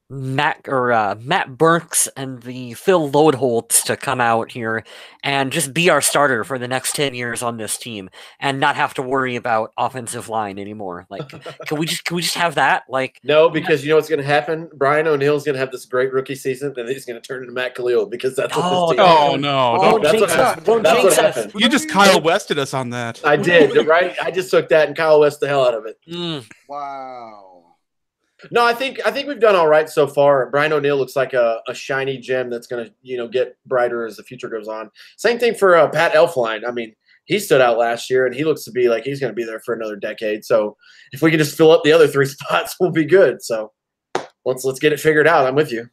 Matt Burks and the Phil Lodeholtz to come out here and just be our starter for the next 10 years on this team and not have to worry about offensive line anymore. Like, can we just have that? Like, no, because you know what's going to happen? Brian O'Neill's going to have this great rookie season, and he's going to turn into Matt Khalil because that's what this team Oh, no. Don't jinx us. You just Kyle Wested us on that. I did, right? I just took that and Kyle West the hell out of it. Wow. No, I think we've done all right so far. Brian O'Neill looks like a shiny gem that's going to get brighter as the future goes on. Same thing for Pat Elflein. I mean, he stood out last year, and he looks to be like he's going to be there for another decade. So if we can just fill up the other 3 spots, we'll be good. So let's get it figured out. I'm with you.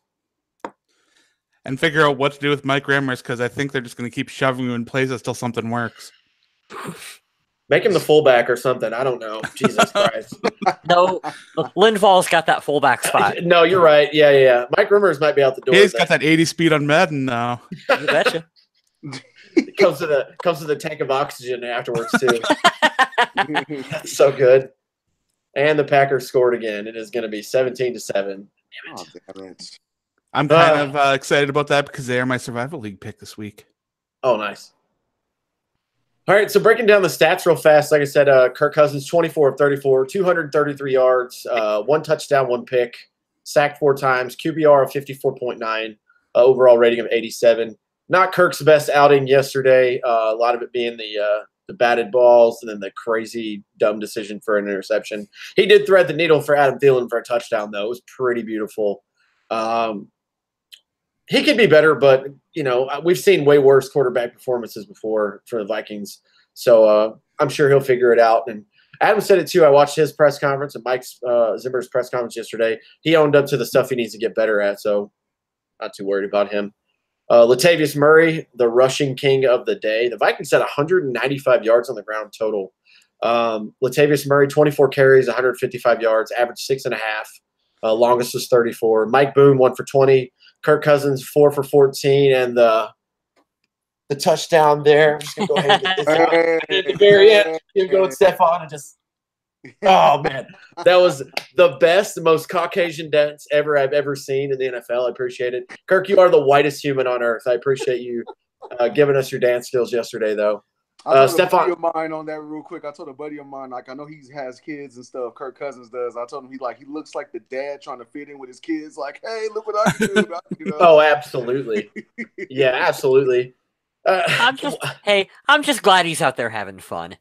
And figure out what to do with Mike Remmers, because I think they're just going to keep shoving you in places till something works. Make him the fullback or something. I don't know. Jesus Christ. No, Lindval's got that fullback spot. No, you're right. Yeah. Mike Remmers might be out the door. He's got that 80 speed on Madden now. You betcha. It comes to the tank of oxygen afterwards too. That's so good. And the Packers scored again. It is going to be 17-7. Damn it. I'm kind of excited about that because they are my survival league pick this week. Oh, nice. All right, so breaking down the stats real fast, like I said, Kirk Cousins, 24 of 34, 233 yards, 1 touchdown, 1 pick, sacked 4 times, QBR of 54.9, overall rating of 87. Not Kirk's best outing yesterday, a lot of it being the batted balls and then the crazy dumb decision for an interception. He did thread the needle for Adam Thielen for a touchdown, though. It was pretty beautiful. He could be better, but, we've seen way worse quarterback performances before for the Vikings. So I'm sure he'll figure it out. And Adam said it too. I watched his press conference and Mike Zimmer's press conference yesterday. He owned up to the stuff he needs to get better at, so not too worried about him. Latavius Murray, the rushing king of the day. The Vikings had 195 yards on the ground total. Latavius Murray, 24 carries, 155 yards, average 6.5. Longest was 34. Mike Boone, 1 for 20. Kirk Cousins, 4 for 14, and the touchdown there. I'm just gonna go ahead and get this out. At the very end, you go with Stephon and just. Oh man, that was the best, the most Caucasian dance I've ever seen in the NFL. I appreciate it, Kirk. You are the whitest human on earth. I appreciate you giving us your dance skills yesterday, though. I told a Stephon, buddy of mine on that real quick. I told a buddy of mine, like, I know he has kids and stuff. Kirk Cousins does. I told him he looks like the dad trying to fit in with his kids. Like, hey, look what I can do. Oh, absolutely. Yeah, absolutely. I'm just glad he's out there having fun.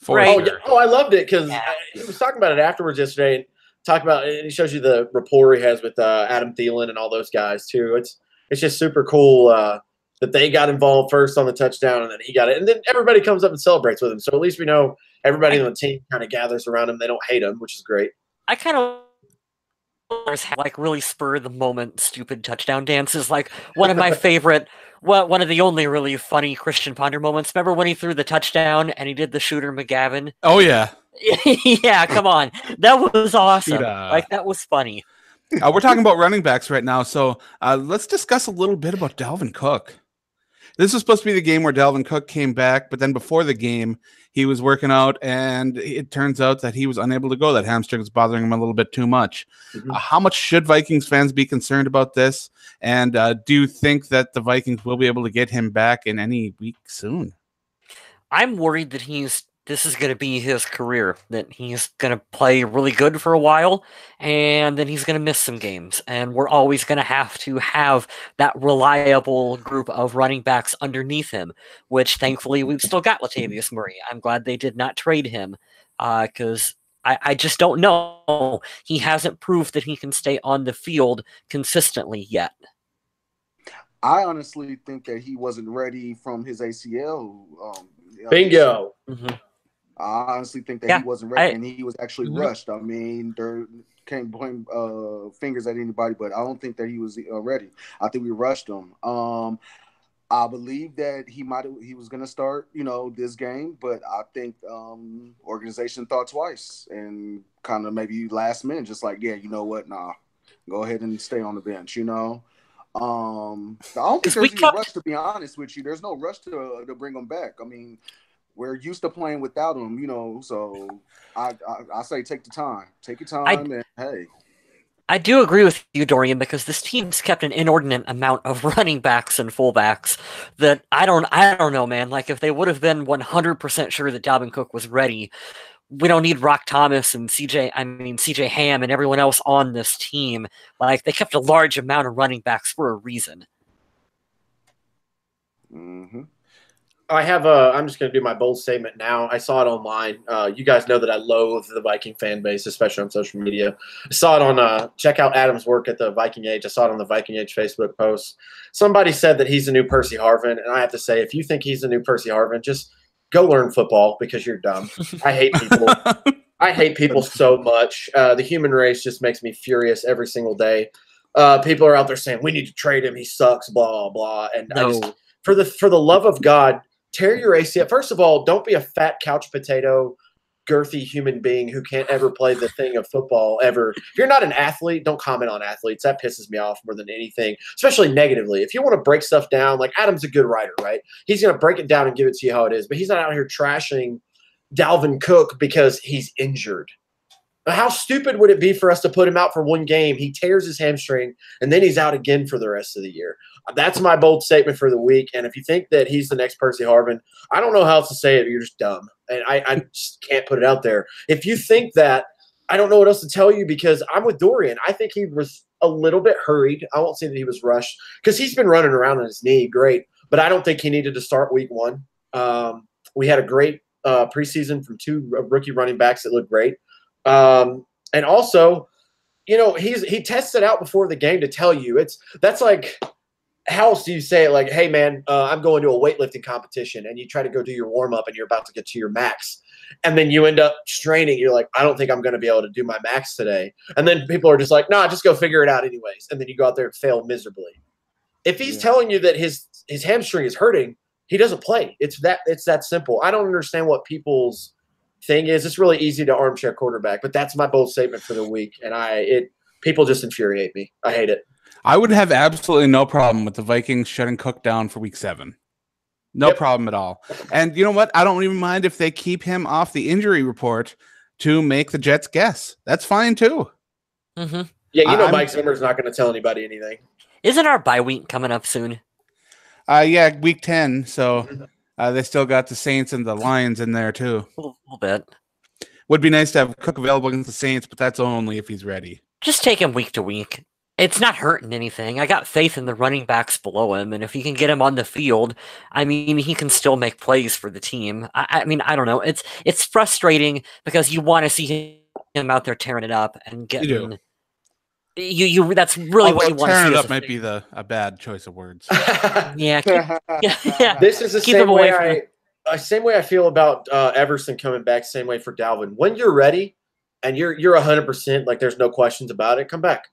Right. Oh, I loved it because he was talking about it afterwards yesterday. And he shows you the rapport he has with Adam Thielen and all those guys too. It's just super cool that they got involved first on the touchdown and then he got it. And then everybody comes up and celebrates with him. So at least we know everybody on the team kind of gathers around him. They don't hate him, which is great. I kind of really spur the moment stupid touchdown dances. Like one of my favorite, one of the only really funny Christian Ponder moments. Remember when he threw the touchdown and he did the Shooter McGavin? Oh yeah. Yeah, come on. That was awesome. Like that was funny. We're talking about running backs right now. So let's discuss a little bit about Dalvin Cook. This was supposed to be the game where Dalvin Cook came back, but then before the game, he was working out, and it turns out that he was unable to go. That hamstring was bothering him a little bit too much. Mm-hmm. How much should Vikings fans be concerned about this? And do you think that the Vikings will be able to get him back in any week soon? I'm worried that this is going to be his career, that he's going to play really good for a while, and then he's going to miss some games. And we're always going to have that reliable group of running backs underneath him, which thankfully we've still got Latavius Murray. I'm glad they did not trade him because I just don't know. He hasn't proved that he can stay on the field consistently yet. I honestly think that he wasn't ready from his ACL. Bingo. Mm-hmm. I honestly think that he wasn't ready, and he was actually rushed. I mean, there can't point fingers at anybody, but I don't think that he was ready. I think we rushed him. I believe that he was going to start, this game, but I think organization thought twice and kind of maybe last minute, just like, yeah, you know what, nah, go ahead and stay on the bench. I don't think there's any rush, to be honest with you. There's no rush to bring him back. I mean, we're used to playing without him, so I say take the time. Take your time, and hey. I do agree with you, Dorian, because this team's kept an inordinate amount of running backs and fullbacks that I don't know, man. Like, if they would have been 100% sure that Dalvin Cook was ready, we don't need Rock Thomas and CJ Ham and everyone else on this team. Like, they kept a large amount of running backs for a reason. Mm-hmm. I'm just going to do my bold statement now. I saw it online. You guys know that I loathe the Viking fan base, especially on social media. I saw it on, check out Adam's work at the Viking Age. I saw it on the Viking Age Facebook post. Somebody said that he's the new Percy Harvin, and I have to say, if you think he's the new Percy Harvin, just go learn football because you're dumb. I hate people. I hate people so much. The human race just makes me furious every single day. People are out there saying, we need to trade him. He sucks, blah, blah. And no. For the love of God, tear your ACL. First of all, don't be a fat couch potato, girthy human being who can't ever play the thing of football ever. If you're not an athlete, don't comment on athletes. That pisses me off more than anything, especially negatively. If you want to break stuff down, like Adam's a good writer, right? He's going to break it down and give it to you how it is, but he's not out here trashing Dalvin Cook because he's injured. How stupid would it be for us to put him out for one game? He tears his hamstring, and then he's out again for the rest of the year. That's my bold statement for the week. And if you think that he's the next Percy Harvin, I don't know how else to say it. You're just dumb. And I just can't put it out there. If you think that, I don't know what else to tell you because I'm with Dorian. I think he was a little bit hurried. I won't say that he was rushed because he's been running around on his knee. Great. But I don't think he needed to start week one. We had a great preseason from 2 rookie running backs that looked great. And also, you know, he tests it out before the game to tell you. That's like, how else do you say it? Like, hey man, I'm going to a weightlifting competition, and you try to go do your warm up, and you're about to get to your max, and then you end up straining. You're like, I don't think I'm going to be able to do my max today, and then people are just like, nah, just go figure it out anyways, and then you go out there and fail miserably. If he's telling you that his hamstring is hurting, he doesn't play. It's that simple. I don't understand what people's thing is. It's really easy to armchair quarterback, but that's my bold statement for the week. And people just infuriate me. I hate it. I would have absolutely no problem with the Vikings shutting Cook down for week 7. No problem at all. And you know what? I don't even mind if they keep him off the injury report to make the Jets guess. That's fine too. Mm-hmm. Yeah, you know Mike Zimmer's not going to tell anybody anything. Isn't our bye week coming up soon? Yeah, week 10. So they still got the Saints and the Lions in there too. A little bit. Would be nice to have Cook available against the Saints, but that's only if he's ready. Just take him week to week. It's not hurting anything. I got faith in the running backs below him, and if you can get him on the field, I mean, he can still make plays for the team. I mean, I don't know. It's frustrating because you want to see him out there tearing it up and getting. You that's really what you want to see. Tearing it up might be a bad choice of words. Yeah. This is the same way I feel about Everson coming back. Same way for Dalvin. When you're ready and you're 100%, like there's no questions about it, come back.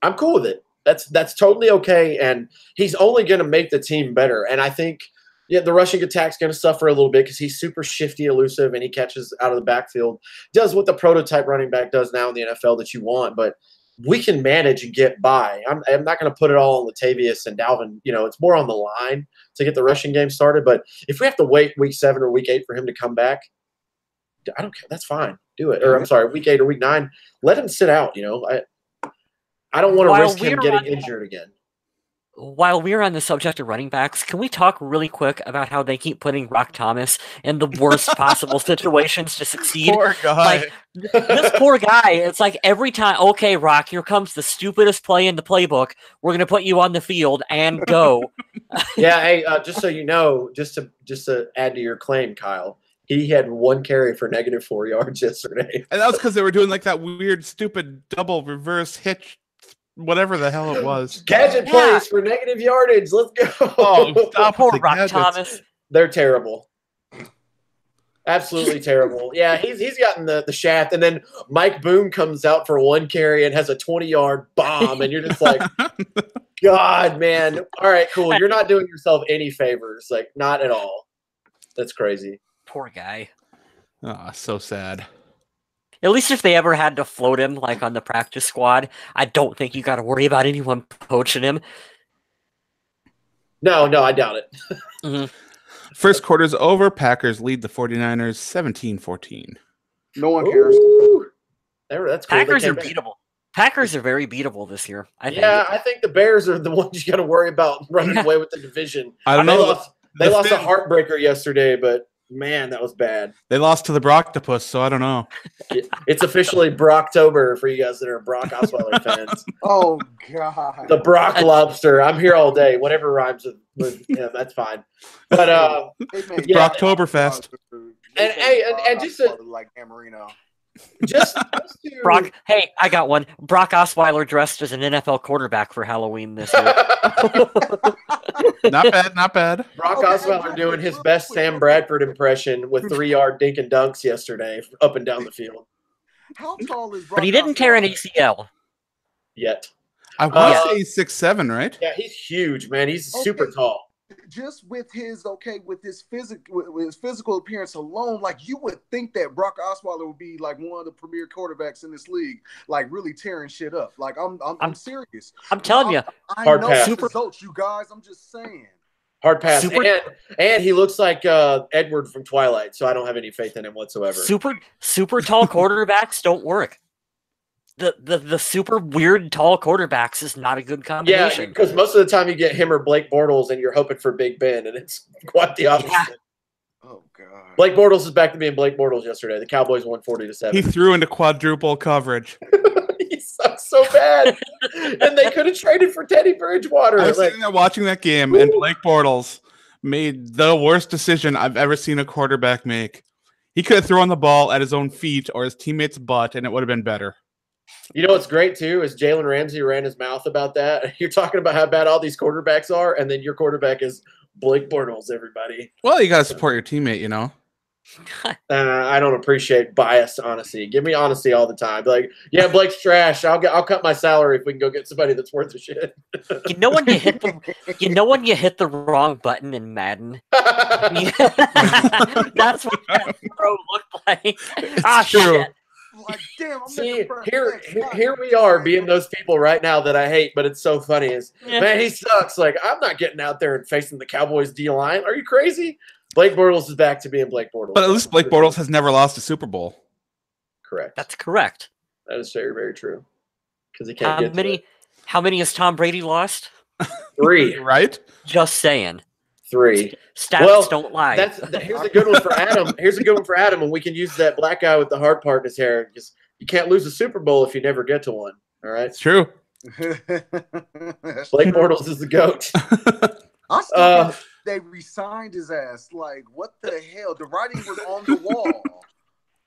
I'm cool with it. That's totally okay, and he's only going to make the team better. And I think, the rushing attack's going to suffer a little bit because he's super shifty, elusive, and he catches out of the backfield. Does what the prototype running back does now in the NFL that you want, but we can manage and get by. I'm not going to put it all on Latavius and Dalvin. It's more on the line to get the rushing game started. But if we have to wait week 7 or week 8 for him to come back, I don't care. That's fine. Do it. Or I'm sorry, week 8 or week 9, let him sit out. I don't want to risk him getting injured again. While we're on the subject of running backs, can we talk really quick about how they keep putting Rock Thomas in the worst possible situations to succeed? Poor guy. Like, this poor guy, it's like every time, okay, Rock, here comes the stupidest play in the playbook. We're going to put you on the field and go. Yeah, hey, just so you know, just to add to your claim, Kyle, he had 1 carry for -4 yards yesterday. And that was because they were doing like that weird, stupid double reverse hitch, whatever the hell it was. Gadget plays for negative yardage. Let's go. Oh, stop Poor with the Rock gadgets. Thomas. They're terrible. Absolutely terrible. Yeah, he's gotten the shaft, and then Mike Boone comes out for 1 carry and has a 20-yard bomb, and you're just like, God, man. All right, cool. You're not doing yourself any favors. Like, not at all. That's crazy. Poor guy. Oh, so sad. At least if they ever had to float him, like on the practice squad, I don't think you got to worry about anyone poaching him. No, I doubt it. Mm-hmm. First quarter's over. Packers lead the 49ers 17-14. No one cares. That's cool. Packers are beatable. Packers are very beatable this year. I think. Yeah, I think the Bears are the ones you got to worry about running away with the division. I don't know. They lost a heartbreaker yesterday, but man, that was bad. They lost to the Brocktopus, so I don't know. It's officially Brocktober for you guys that are Brock Osweiler fans. Oh, God. The Brock Lobster. I'm here all day. Whatever rhymes with that's fine. But Brocktoberfest. And just like Amarino. Just to, Brock. Hey, I got one. Brock Osweiler dressed as an NFL quarterback for Halloween this year. Not bad. Brock Osweiler doing his best Sam Bradford impression with 3-yard dink and dunks yesterday up and down the field. How tall is Brock? But he didn't tear an ACL yet. I want to say he's 6'7", right? Yeah, he's huge, man. He's super tall. Just with his physical appearance alone, like you would think that Brock Osweiler would be like one of the premier quarterbacks in this league, like really tearing shit up. Like I'm serious. I'm telling you, I hard know pass. results, you guys. I'm just saying. Hard pass. And he looks like Edward from Twilight, so I don't have any faith in him whatsoever. Super tall quarterbacks don't work. The super weird tall quarterbacks is not a good combination. Yeah, because most of the time you get him or Blake Bortles, and you're hoping for Big Ben, and it's quite the opposite. Yeah. Oh God! Blake Bortles is back to being Blake Bortles yesterday. The Cowboys won 40-7. He threw into quadruple coverage. He sucks so bad, and they could have traded for Teddy Bridgewater. I was sitting there watching that game, and Blake Bortles made the worst decision I've ever seen a quarterback make. He could have thrown the ball at his own feet or his teammate's butt, and it would have been better. You know what's great, too, is Jalen Ramsey ran his mouth about that. You're talking about how bad all these quarterbacks are, and then your quarterback is Blake Bortles, everybody. Well, you got to support your teammate, you know. I don't appreciate biased honesty. Give me honesty all the time. Like, yeah, Blake's trash. I'll cut my salary if we can go get somebody that's worth a shit. You know when you hit the wrong button in Madden. That's what that throw looked like. True. Shit. Like, damn, See, here we are being those people right now that I hate, but it's so funny. Man, he sucks. Like, I'm not getting out there and facing the Cowboys D line. Are you crazy? Blake Bortles is back to being Blake Bortles. But at least Blake Bortles has never lost a Super Bowl. Correct. That's correct. That is very, very true. Because he can't get to it. How many has Tom Brady lost? 3. Right? Just saying. 3. Stats don't lie. Here's a good one for Adam. And we can use that black guy with the hard part in his hair. Because you can't lose a Super Bowl if you never get to one. All right? It's true. Blake Bortles is the GOAT. I still think they re-signed his ass. Like, what the hell? The writing was on the wall.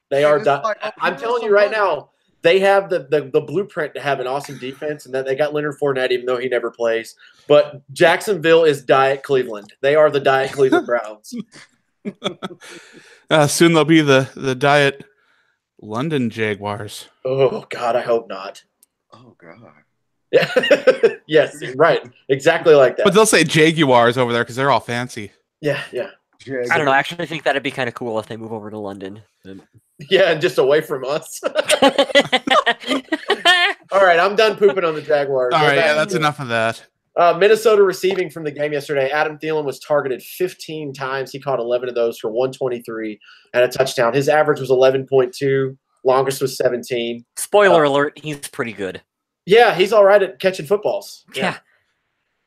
They are done. Like, I'm telling you right now, they have the blueprint to have an awesome defense, and that they got Leonard Fournette, even though he never plays. But Jacksonville is Diet Cleveland. They are the Diet Cleveland Browns. Soon they'll be the Diet London Jaguars. Oh, God, I hope not. Oh, God. Yeah. Yes, right. Exactly like that. But they'll say Jaguars over there because they're all fancy. Yeah. I don't know. I actually think that'd be kind of cool if they move over to London. Yeah, and just away from us. All right, I'm done pooping on the Jaguars. All right, yeah, that's enough of that. Minnesota receiving from the game yesterday. Adam Thielen was targeted 15 times. He caught 11 of those for 123 and a touchdown. His average was 11.2. Longest was 17. Spoiler alert, he's pretty good. Yeah, he's all right at catching footballs. Yeah.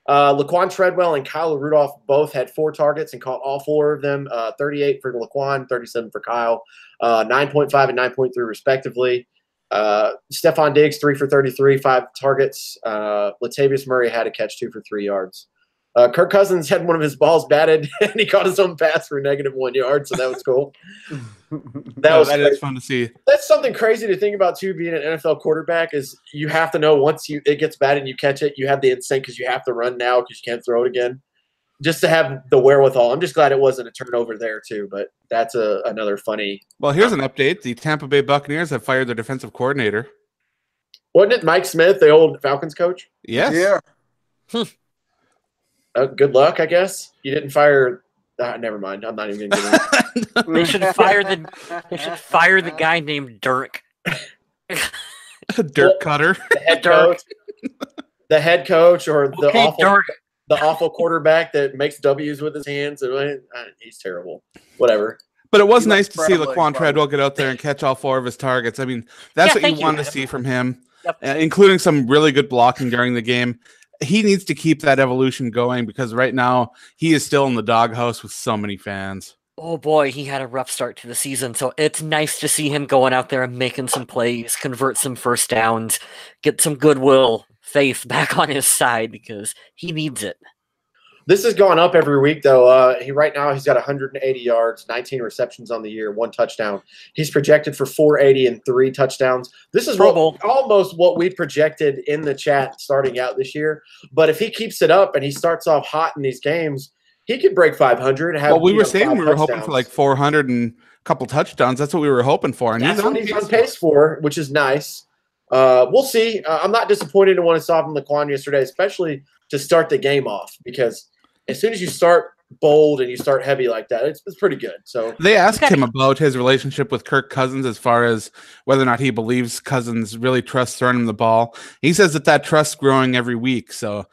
Laquan Treadwell and Kyle Rudolph both had 4 targets and caught all 4 of them. 38 for Laquan, 37 for Kyle, 9.5 and 9.3 respectively. Stephon Diggs 3 for 33, 5 targets. Latavius Murray had a catch 2 for 3 yards. Kirk Cousins had one of his balls batted, and he caught his own pass for -1 yard, so that was cool. That is fun to see. That's something crazy to think about, too, being an NFL quarterback, is you have to know once it gets batted and you catch it, you have the instinct because you have to run now because you can't throw it again. Just to have the wherewithal. I'm just glad it wasn't a turnover there, too, but that's another funny. Well, here's an update. The Tampa Bay Buccaneers have fired their defensive coordinator. Wasn't it Mike Smith, the old Falcons coach? Yes. Yeah. Good luck, I guess. You didn't fire. Never mind. I'm not even going to. They should fire the guy named Dirk. Dirt cutter. The head coach, or Dirk. the awful quarterback that makes W's with his hands. And he's terrible. Whatever. But it was nice to see Laquan Treadwell get out there and catch all 4 of his targets. I mean, that's what you want to see from him, including some really good blocking during the game. He needs to keep that evolution going because right now he is still in the doghouse with so many fans. Oh boy, he had a rough start to the season, so it's nice to see him going out there and making some plays, convert some first downs, get some goodwill, faith back on his side because he needs it. This has gone up every week, though. Right now he's got 180 yards, 19 receptions on the year, 1 touchdown. He's projected for 480 and 3 touchdowns. This is almost what we projected in the chat starting out this year. But if he keeps it up and he starts off hot in these games, he could break 500. Well, we were saying we were hoping for like 400 and a couple touchdowns. That's what we were hoping for. And that's what he's on pace for, which is nice. We'll see. I'm not disappointed in what I saw from Laquan yesterday, especially to start the game off, because as soon as you start bold and you start heavy like that, it's pretty good. So they asked him about his relationship with Kirk Cousins as far as whether or not he believes Cousins really trusts throwing him the ball. He says that trust's growing every week. So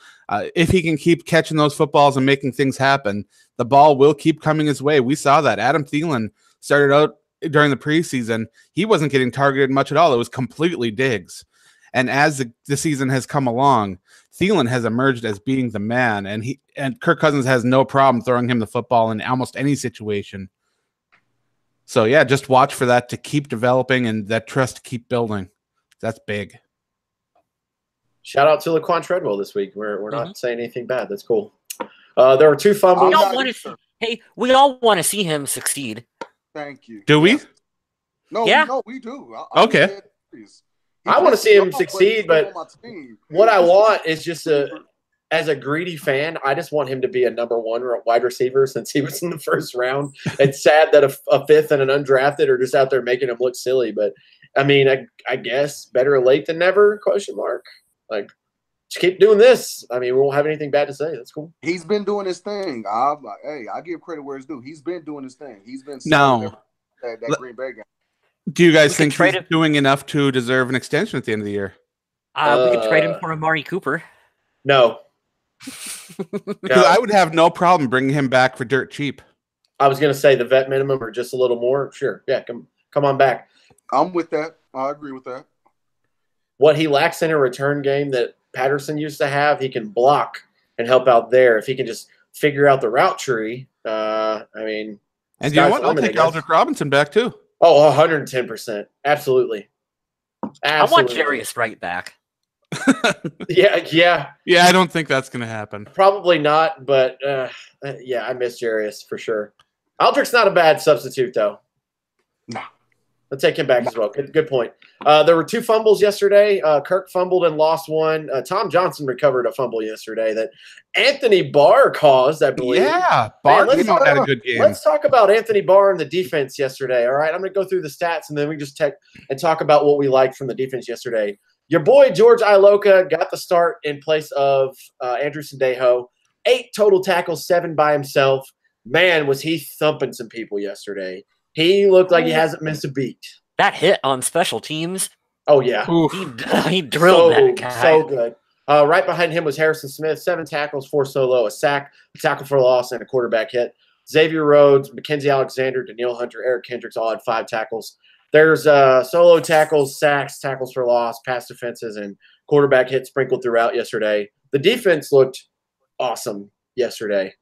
if he can keep catching those footballs and making things happen, the ball will keep coming his way. We saw that. Adam Thielen started out during the preseason. He wasn't getting targeted much at all. It was completely Diggs. And as the season has come along, Thielen has emerged as being the man, and Kirk Cousins has no problem throwing him the football in almost any situation. So yeah, just watch for that to keep developing and that trust to keep building. That's big. Shout out to Laquan Treadwell this week. We're not saying anything bad. That's cool. There were 2 fumbles. We all want to see him succeed. Thank you. Do we? No, we do. Okay. I want to see him succeed, but what I want is just as a greedy fan, I just want him to be a number 1 wide receiver since he was in the first round. It's sad that a fifth and an undrafted are just out there making him look silly. But, I mean, I guess better late than never, question mark. Like, just keep doing this. I mean, we won't have anything bad to say. That's cool. He's been doing his thing. I give credit where it's due. He's been doing his thing. He's been that Green Bay game. Do you guys think he's doing enough to deserve an extension at the end of the year? We could trade him for Amari Cooper. No. Because I would have no problem bringing him back for dirt cheap. I was going to say the vet minimum or just a little more. Sure. Yeah, come on back. I'm with that. I agree with that. What he lacks in a return game that Patterson used to have, he can block and help out there. If he can just figure out the route tree, I mean. And you know what? I'll take Aldrick Robinson back too. Oh, 110%. Absolutely. I want Jarius right back. Yeah. I don't think that's going to happen. Probably not, but yeah, I miss Jarius for sure. Aldrich's not a bad substitute, though. No. Let's take him back as well. Good point. There were 2 fumbles yesterday. Kirk fumbled and lost one. Tom Johnson recovered a fumble yesterday that Anthony Barr caused, I believe. Yeah, Barr had a good game. Let's talk about Anthony Barr and the defense yesterday, all right? I'm going to go through the stats, and then we just talk about what we liked from the defense yesterday. Your boy George Iloka got the start in place of Andrew Sendejo. 8 total tackles, 7 by himself. Man, was he thumping some people yesterday. He looked like he hasn't missed a beat. That hit on special teams. Oh, yeah. He drilled that guy. So good. Right behind him was Harrison Smith, 7 tackles, 4 solo, a sack, a tackle for loss, and a quarterback hit. Xavier Rhodes, Mackenzie Alexander, Daniil Hunter, Eric Kendricks all had 5 tackles. There's solo tackles, sacks, tackles for loss, pass defenses, and quarterback hits sprinkled throughout yesterday. The defense looked awesome yesterday.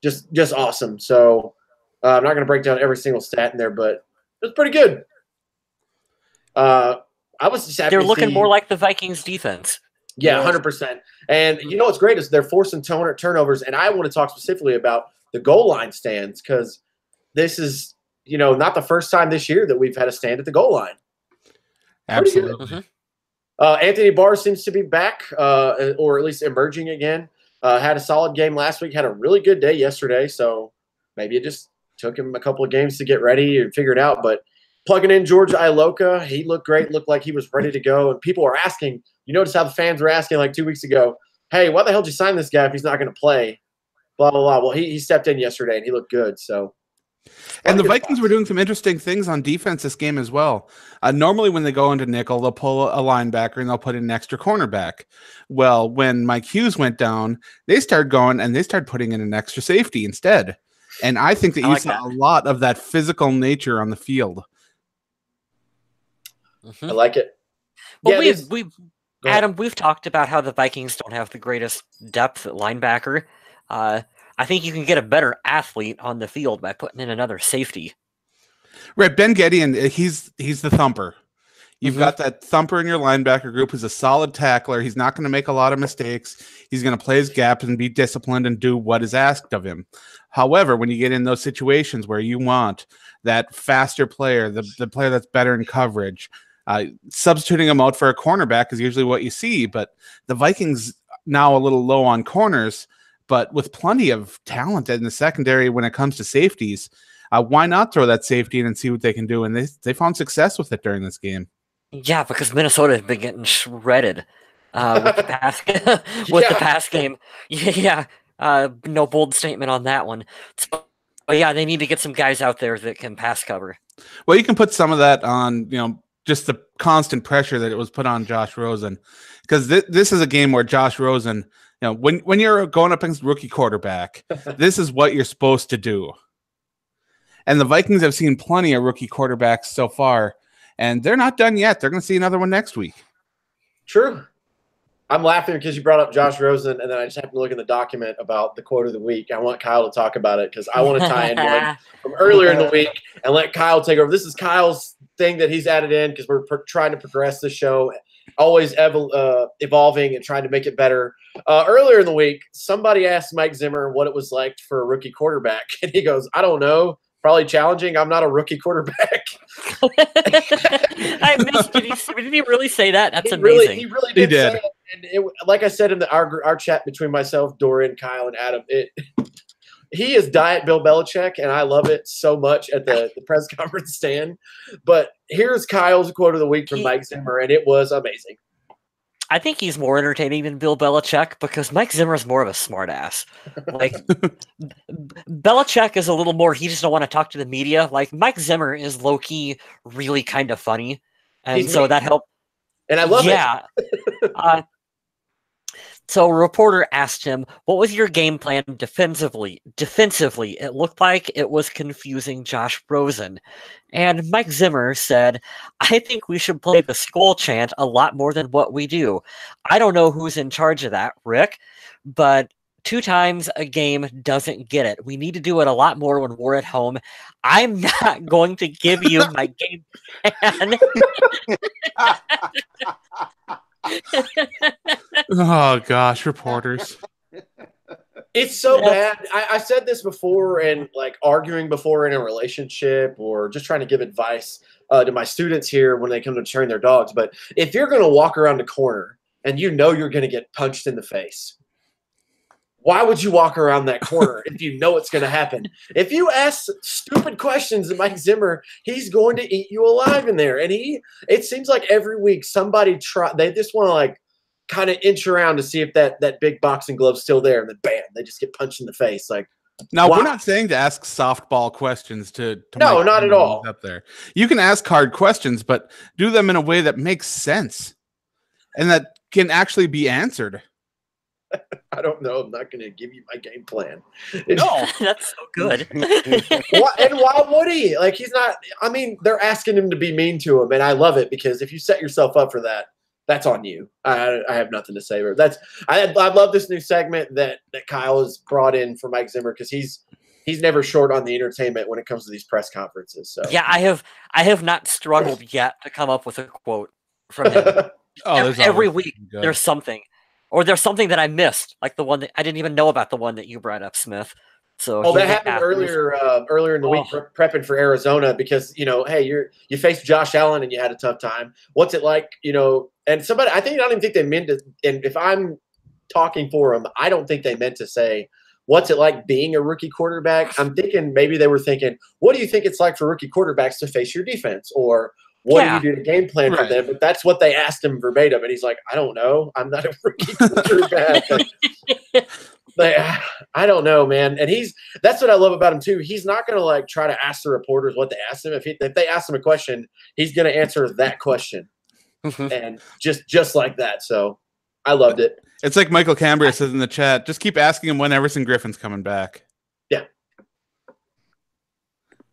Just awesome. So I'm not going to break down every single stat in there, but it was pretty good. I was just happy they're looking more like the Vikings defense. Yeah, 100%. And you know what's great is they're forcing turnovers, and I want to talk specifically about the goal line stands because this is, not the first time this year that we've had a stand at the goal line. Absolutely. Anthony Barr seems to be back, or at least emerging again. Had a solid game last week, had a really good day yesterday, so maybe it just took him a couple of games to get ready and figure it out. But plugging in George Iloka, he looked great, looked like he was ready to go. And people are asking, you notice how the fans were asking like 2 weeks ago, hey, why the hell did you sign this guy if he's not going to play? Blah, blah, blah. Well, he stepped in yesterday, and he looked good. So, and the Vikings were doing some interesting things on defense this game as well. Normally when they go into nickel, they'll pull a linebacker and they'll put in an extra cornerback. Well, when Mike Hughes went down, they started going and they started putting in an extra safety instead. And I think that you saw a lot of that physical nature on the field. I like it. Well, we've talked about how the Vikings don't have the greatest depth at linebacker. I think you can get a better athlete on the field by putting in another safety. Right, Ben Gedeon, he's the thumper. You've got that thumper in your linebacker group who's a solid tackler. He's not going to make a lot of mistakes. He's going to play his gaps and be disciplined and do what is asked of him. However, when you get in those situations where you want that faster player, the player that's better in coverage, substituting him out for a cornerback is usually what you see. But the Vikings now a little low on corners, but with plenty of talent in the secondary when it comes to safeties. Why not throw that safety in and see what they can do? And they found success with it during this game. Yeah, because Minnesota has been getting shredded with the pass game. Yeah, No bold statement on that one. So, but yeah, they need to get some guys out there that can pass cover. Well, you can put some of that on, just the constant pressure that it was put on Josh Rosen, because this is a game where Josh Rosen, when you're going up against rookie quarterback, this is what you're supposed to do. And the Vikings have seen plenty of rookie quarterbacks so far, and they're not done yet. They're going to see another one next week. True. I'm laughing because you brought up Josh Rosen, and then I just happened to look in the document about the quote of the week. I want Kyle to talk about it because I want to tie in one from earlier in the week and let Kyle take over. This is Kyle's thing that he's added in because we're trying to progress the show, always evolving and trying to make it better. Earlier in the week, somebody asked Mike Zimmer what it was like for a rookie quarterback, and he goes, "I don't know. Probably challenging. I'm not a rookie quarterback." I missed it. Did he really say that? That's amazing. He really did. Say it. And like I said in our chat between myself, Dorian, Kyle, and Adam, he is Diet Bill Belichick, and I love it so much at the press conference stand. But here's Kyle's quote of the week from Mike Zimmer, and it was amazing. I think he's more entertaining than Bill Belichick because Mike Zimmer is more of a smartass. Like Belichick is a little more. He just don't want to talk to the media. Like Mike Zimmer is low key, really kind of funny, and so that helped. And I love it. Yeah. So a reporter asked him, "What was your game plan defensively?" It looked like it was confusing Josh Rosen. And Mike Zimmer said, "I think we should play the skull chant a lot more than what we do. I don't know who's in charge of that, Rick, but 2 times a game doesn't get it. We need to do it a lot more when we're at home. I'm not going to give you my game plan." Oh gosh, reporters. It's so bad. I said this before, and like arguing before in a relationship or just trying to give advice to my students here when they come to train their dogs. But if you're going to walk around the corner and you know you're going to get punched in the face, why would you walk around that corner if you know it's going to happen? If you ask stupid questions to Mike Zimmer, he's going to eat you alive in there. And it seems like every week somebody they just want to like kind of inch around to see if that big boxing glove's still there, and then bam, they just get punched in the face. Like, now wow. We're not saying to ask softball questions to no, Mike not at all. Up there, you can ask hard questions, but do them in a way that makes sense and that can actually be answered. I don't know. I'm not going to give you my game plan. No, that's so good. Why would he? Like, he's not. I mean, they're asking him to be mean to him, and I love it because if you set yourself up for that, that's on you. I have nothing to say. I love this new segment that Kyle has brought in for Mike Zimmer because he's never short on the entertainment when it comes to these press conferences. So yeah, I have not struggled yet to come up with a quote from him. Every week there's something. Or there's something that I missed, like the one that I didn't even know about, the one that you brought up, Smith. So that happened earlier in the week prepping for Arizona because, hey, you faced Josh Allen and you had a tough time. What's it like, and somebody, I don't even think they meant to, and if I'm talking for them, I don't think they meant to say, what's it like being a rookie quarterback? I'm thinking maybe they were thinking, what do you think it's like for rookie quarterbacks to face your defense? Or what do you do to game plan for them? But that's what they asked him verbatim. And he's like, I don't know. I'm not a rookie quarterback. I don't know, man. And that's what I love about him too. He's not going to like try to ask the reporters what they asked him. If they ask him a question, he's going to answer that question. And just like that. So I loved it. It's like Michael Cambria says in the chat, just keep asking him when Everson Griffin's coming back. Yeah.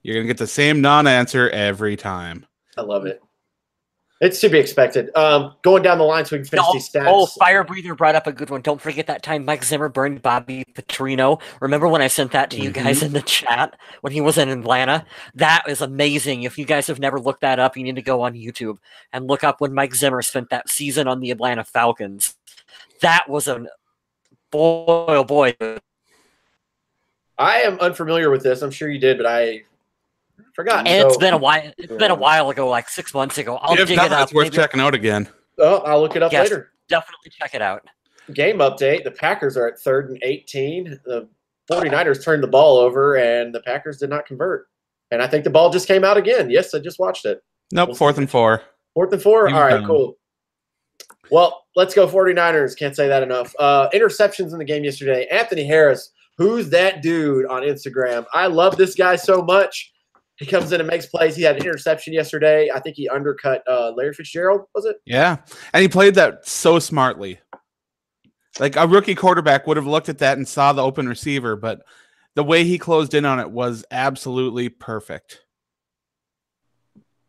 You're going to get the same non-answer every time. I love it. It's to be expected. Going down the line so we can finish these stats. Oh, Fire Breather brought up a good one. Don't forget that time Mike Zimmer burned Bobby Petrino. Remember when I sent that to you guys in the chat when he was in Atlanta? That is amazing. If you guys have never looked that up, you need to go on YouTube and look up when Mike Zimmer spent that season on the Atlanta Falcons. That was a boy, oh boy. I am unfamiliar with this. I'm sure you did, but I forgot. And it's been a while. It's been a while ago, like 6 months ago. I'll dig it up. It's worth checking out again. Oh, I'll look it up later. Definitely check it out. Game update. The Packers are at 3rd and 18. The 49ers turned the ball over, and the Packers did not convert. And I think the ball just came out again. Yes, I just watched it. Nope, 4th and 4. 4th and 4? All right, cool. Well, let's go 49ers. Can't say that enough. Interceptions in the game yesterday. Anthony Harris, who's that dude on Instagram? I love this guy so much. He comes in and makes plays. He had an interception yesterday. I think he undercut Larry Fitzgerald, was it? Yeah, and he played that so smartly. Like a rookie quarterback would have looked at that and saw the open receiver, but the way he closed in on it was absolutely perfect.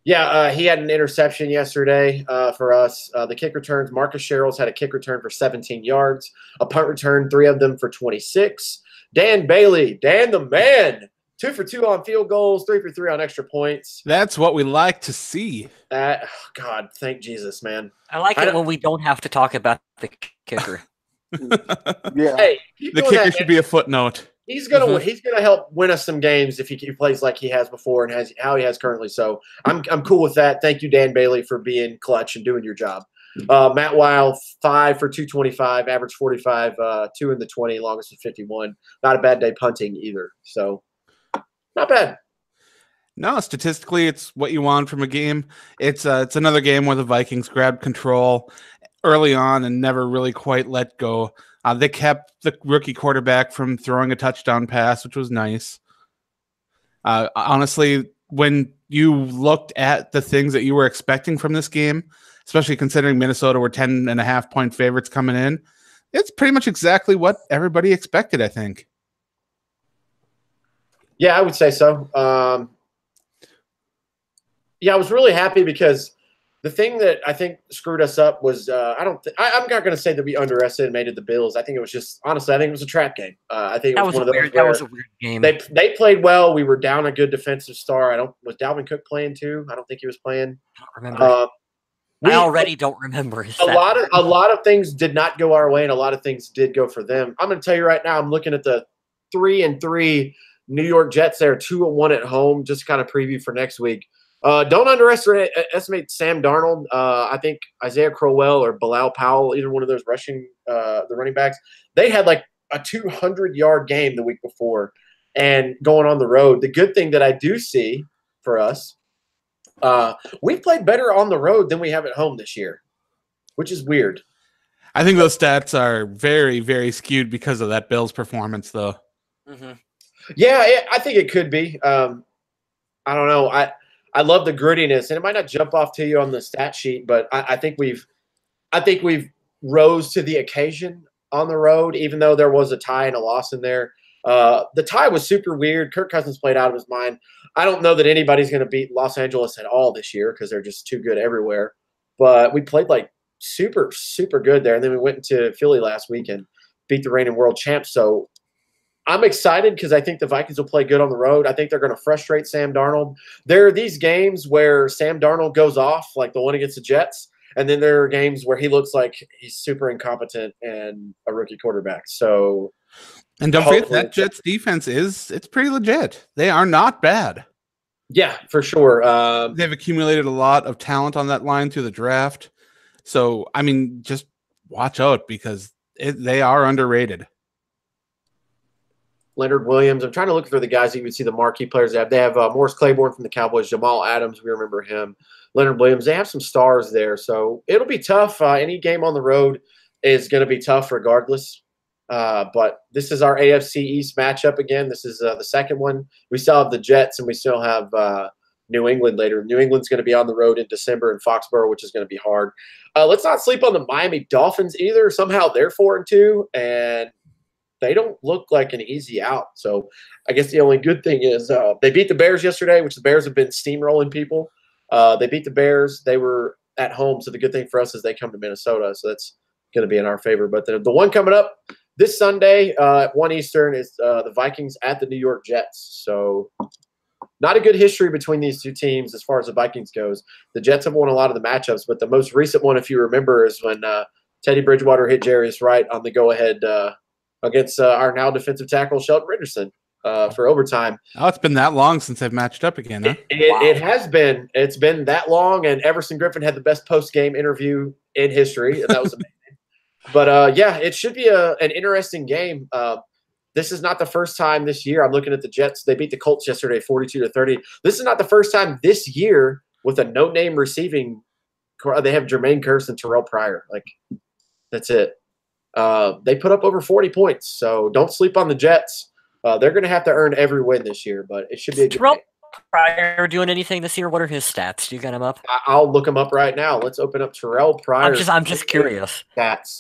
Yeah, he had an interception yesterday for us. The kick returns, Marcus Sherrills had a kick return for 17 yards, a punt return, 3 of them for 26. Dan Bailey, Dan the man, 2 for 2 on field goals, 3 for 3 on extra points. That's what we like to see. God, thank Jesus, man. I like it when we don't have to talk about the kicker. Yeah. Hey, the kicker should be a footnote. He's gonna help win us some games if he plays like he has before and how he has currently. So I'm cool with that. Thank you, Dan Bailey, for being clutch and doing your job. Matt Weil, 5 for 225, average 45, 2 in the 20, longest of 51. Not a bad day punting either. So not bad. No, statistically, it's what you want from a game. It's another game where the Vikings grabbed control early on and never really quite let go. They kept the rookie quarterback from throwing a touchdown pass, which was nice. Honestly, when you looked at the things that you were expecting from this game, especially considering Minnesota were 10.5-point favorites coming in, it's pretty much exactly what everybody expected, I think. Yeah, I would say so. Yeah, I was really happy because the thing that I think screwed us up was I'm not going to say that we underestimated the Bills. I think it was just honestly, I think it was a trap game. I think it was one of those. That was a weird game. They played well. We were down a good defensive star. Was Dalvin Cook playing too? I don't think he was playing. I don't remember. I already don't remember. A lot of things did not go our way, and a lot of things did go for them. I'm going to tell you right now. I'm looking at the 3-3 New York Jets. They're 2-1 at home. Just kind of preview for next week. Don't underestimate Sam Darnold. I think Isaiah Crowell or Bilal Powell, either one of those the running backs, they had like a 200-yard game the week before and going on the road. The good thing that I do see for us, we've played better on the road than we have at home this year, which is weird. I think those stats are very, very skewed because of that Bills performance, though. Mm-hmm. Yeah, I think it could be. I don't know. I love the grittiness, and it might not jump off to you on the stat sheet, but I think we've rose to the occasion on the road, even though there was a tie and a loss in there. The tie was super weird. Kirk Cousins played out of his mind. I don't know that anybody's going to beat Los Angeles at all this year because they're just too good everywhere. But we played like super, super good there, and then we went into Philly last week and beat the reigning world champs. So I'm excited because I think the Vikings will play good on the road. I think they're going to frustrate Sam Darnold. There are these games where Sam Darnold goes off, like the one against the Jets, and then there are games where he looks like he's super incompetent and a rookie quarterback. So, and don't forget that Jets defense it's pretty legit. They are not bad. Yeah, for sure. They've accumulated a lot of talent on that line through the draft. So, I mean, just watch out because they are underrated. Leonard Williams. I'm trying to look for the guys that you would see the marquee players they have. They have Morris Claiborne from the Cowboys, Jamal Adams. We remember him. Leonard Williams. They have some stars there. So it'll be tough. Any game on the road is going to be tough regardless. But this is our AFC East matchup again. This is the second one. We still have the Jets and we still have New England later. New England's going to be on the road in December in Foxborough, which is going to be hard. Let's not sleep on the Miami Dolphins either. Somehow they're 4-2 and they don't look like an easy out. So I guess the only good thing is they beat the Bears yesterday, which the Bears have been steamrolling people. They beat the Bears. They were at home. So the good thing for us is they come to Minnesota. So that's going to be in our favor. But the one coming up this Sunday at 1 Eastern is the Vikings at the New York Jets. So not a good history between these two teams as far as the Vikings goes. The Jets have won a lot of the matchups, but the most recent one, if you remember, is when Teddy Bridgewater hit Jarius Wright on the go-ahead against our now defensive tackle Sheldon Richardson for overtime. Oh, it's been that long since they've matched up again, huh? It has been. It's been that long, and Everson Griffin had the best post-game interview in history, and that was amazing. But, yeah, it should be an interesting game. This is not the first time this year. I'm looking at the Jets. They beat the Colts yesterday 42-30. This is not the first time this year with a no-name receiving. They have Jermaine Kearse and Terrell Pryor. Like, That's it. They put up over 40 points, so don't sleep on the Jets. They're going to have to earn every win this year, but it should be a good game. Pryor doing anything this year? What are his stats? Do you got him up? I'll look him up right now. Let's open up Terrell Pryor. I'm just curious. Stats.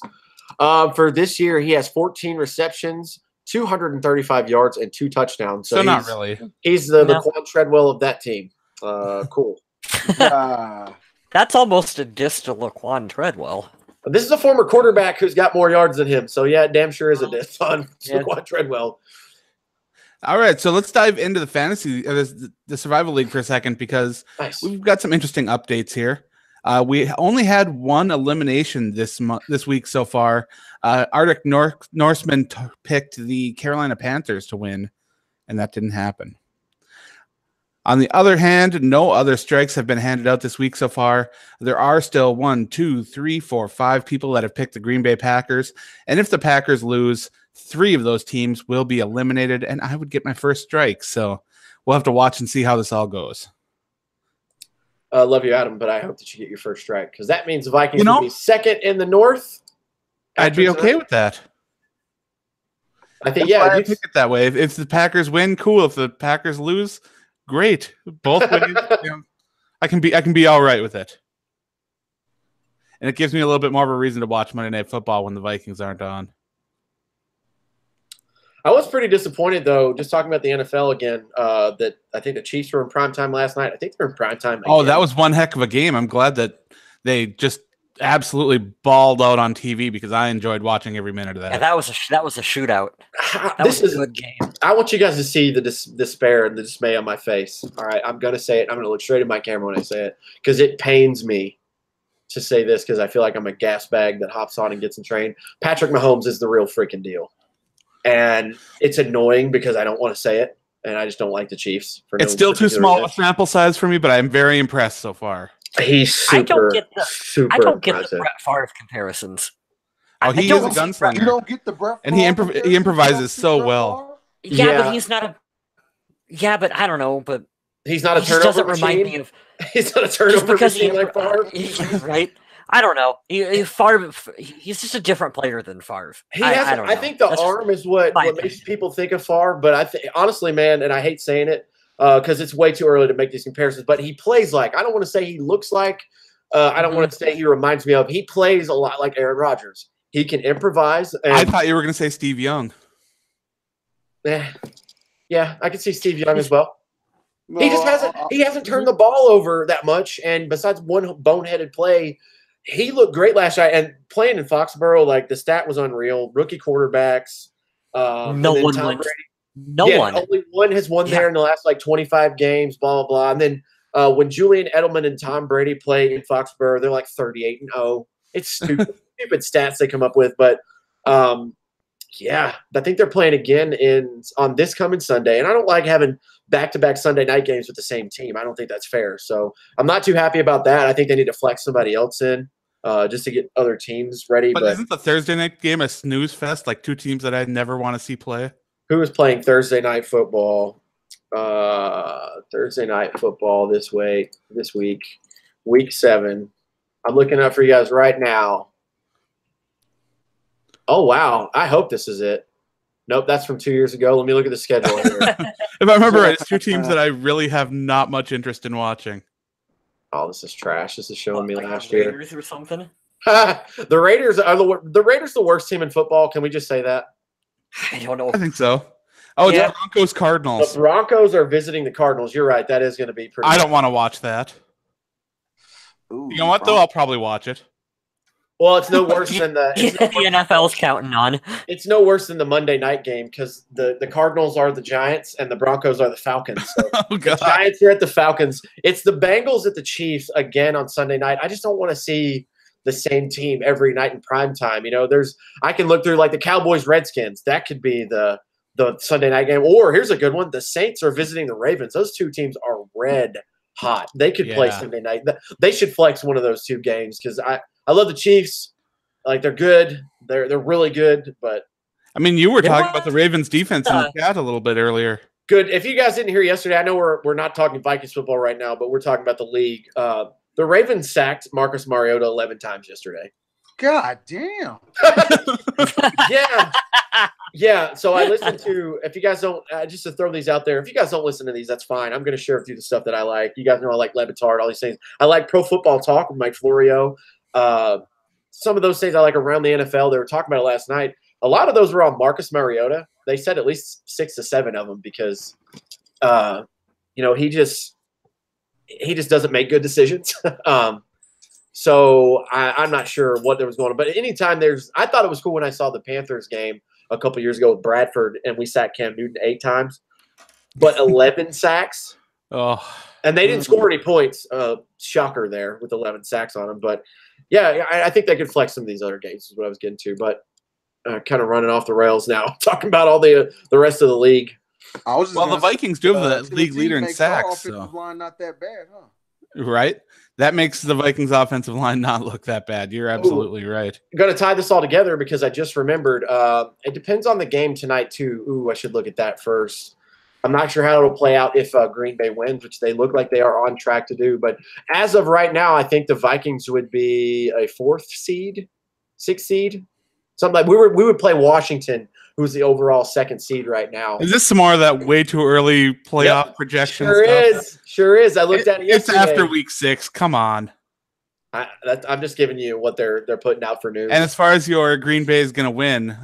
For this year, he has 14 receptions, 235 yards, and 2 touchdowns. So not really. He's the Laquan Treadwell of that team. Cool. That's almost a diss to Laquan Treadwell. This is a former quarterback who's got more yards than him. So, yeah, it damn sure is a diss on Laquan Treadwell. All right, so let's dive into the fantasy, the survival league for a second, because we've got some interesting updates here. We only had one elimination this week so far. Arctic Norseman picked the Carolina Panthers to win, and that didn't happen. On the other hand, no other strikes have been handed out this week so far. There are still 1, 2, 3, 4, 5 people that have picked the Green Bay Packers, and if the Packers lose, 3 of those teams will be eliminated, and I would get my first strike. So we'll have to watch and see how this all goes. Love you, Adam, but I hope that you get your first strike, because that means the Vikings will be second in the North. I'd be okay with that. I think, I pick it that way. If the Packers win, cool. If the Packers lose, great. Both wins. I can be all right with it. And it gives me a little bit more of a reason to watch Monday Night Football when the Vikings aren't on. I was pretty disappointed, though, just talking about the NFL again, that I think the Chiefs were in primetime last night. I think they're in primetime again. Oh, that was one heck of a game. I'm glad that they just absolutely balled out on TV, because I enjoyed watching every minute of that. Yeah, that was a shootout. That was a good game. I want you guys to see the despair and the dismay on my face. All right, I'm going to say it. I'm going to look straight at my camera when I say it, because it pains me to say this, because I feel like I'm a gas bag that hops on and gets in train. Patrick Mahomes is the real freaking deal. And it's annoying because I don't want to say it, and I just don't like the Chiefs. It's still too small a sample size for me, but I'm very impressed so far. He's super, I don't get the Brett Favre comparisons. Oh, he is a gunslinger. You don't get the Brett and he improvises so well. Yeah, but he's not a. Yeah, but I don't know. But he's not a turnover doesn't machine. Remind me of. He's not a turnover machine like Favre, right? I don't know. Favre, he's just a different player than Favre. I don't know. I think the arm is what makes people think of Favre. But honestly, man, and I hate saying it because it's way too early to make these comparisons. But he plays like, I don't want to say he looks like. I don't want to say he reminds me of. He plays a lot like Aaron Rodgers. He can improvise. And, I thought you were going to say Steve Young. Yeah, I can see Steve Young as well. No, he hasn't turned the ball over that much, and besides one boneheaded play, he looked great last night. And playing in Foxborough, like the stat was unreal. Rookie quarterbacks. No one wins. Only one has won there in the last 25 games. Blah blah blah. And then when Julian Edelman and Tom Brady play in Foxborough, they're like 38-0. It's stupid, stupid stats they come up with, but. Yeah, I think they're playing again on this coming Sunday, and I don't like having back-to-back Sunday night games with the same team. I don't think that's fair, so I'm not too happy about that. I think they need to flex somebody else in just to get other teams ready. But isn't the Thursday night game a snooze fest, like two teams that I never want to see play? Who is playing Thursday night football? Thursday night football this week, week 7. I'm looking up for you guys right now. Oh, wow. I hope this is it. Nope, that's from 2 years ago. Let me look at the schedule here. If I remember right, it's two teams that I really have not much interest in watching. Oh, this is trash. This is showing me last year. Raiders or something? The Raiders are the worst team in football. Can we just say that? I don't know. I think so. Oh, it's the Broncos Cardinals. The Broncos are visiting the Cardinals. You're right. That is going to be pretty. I don't want to watch that. Ooh, you know what, though? I'll probably watch it. Well, it's no worse than the NFL's counting on. It's no worse than the Monday night game because the Cardinals are the Giants and the Broncos are the Falcons. So the Giants are at the Falcons. It's the Bengals at the Chiefs again on Sunday night. I just don't want to see the same team every night in prime time. You know, I can look through like the Cowboys Redskins. That could be the Sunday night game. Or here's a good one: the Saints are visiting the Ravens. Those two teams are red hot. They could play Sunday night. They should flex one of those two games because I love the Chiefs. Like they're good. They're really good. But I mean, you were talking about the Ravens defense in the chat a little bit earlier. Good. If you guys didn't hear yesterday, I know we're not talking Vikings football right now, but we're talking about the league. The Ravens sacked Marcus Mariota 11 times yesterday. God damn. Yeah. So I listen to, if you guys don't, just to throw these out there, if you guys don't listen to these, that's fine. I'm going to share with you the stuff that I like. You guys know I like Levitard, all these things. I like Pro Football Talk with Mike Florio. Some of those things I like around the NFL. They were talking about it last night. A lot of those were on Marcus Mariota. They said at least 6 to 7 of them because, he just doesn't make good decisions. So I'm not sure what there was going on. But anytime I thought it was cool when I saw the Panthers game a couple years ago with Bradford, and we sacked Cam Newton 8 times, but 11 sacks. Oh, and they didn't score any points. Shocker there with 11 sacks on them. But yeah, I think they could flex some of these other games is what I was getting to. But kind of running off the rails now, talking about all the rest of the league. The Vikings do have the league leader in sacks. So. Line not that bad, huh? Right? That makes the Vikings offensive line not look that bad. You're absolutely right. I'm going to tie this all together because I just remembered. It depends on the game tonight, too. Ooh, I should look at that first. I'm not sure how it'll play out if Green Bay wins, which they look like they are on track to do. But as of right now, I think the Vikings would be a 4th seed, 6th seed. Something like we would play Washington, who's the overall 2nd seed right now. Is this some more of that way too early playoff projection sure stuff? Sure is. I looked at it yesterday. It's after week 6. Come on. I'm just giving you what they're putting out for news. And as far as your Green Bay is going to win,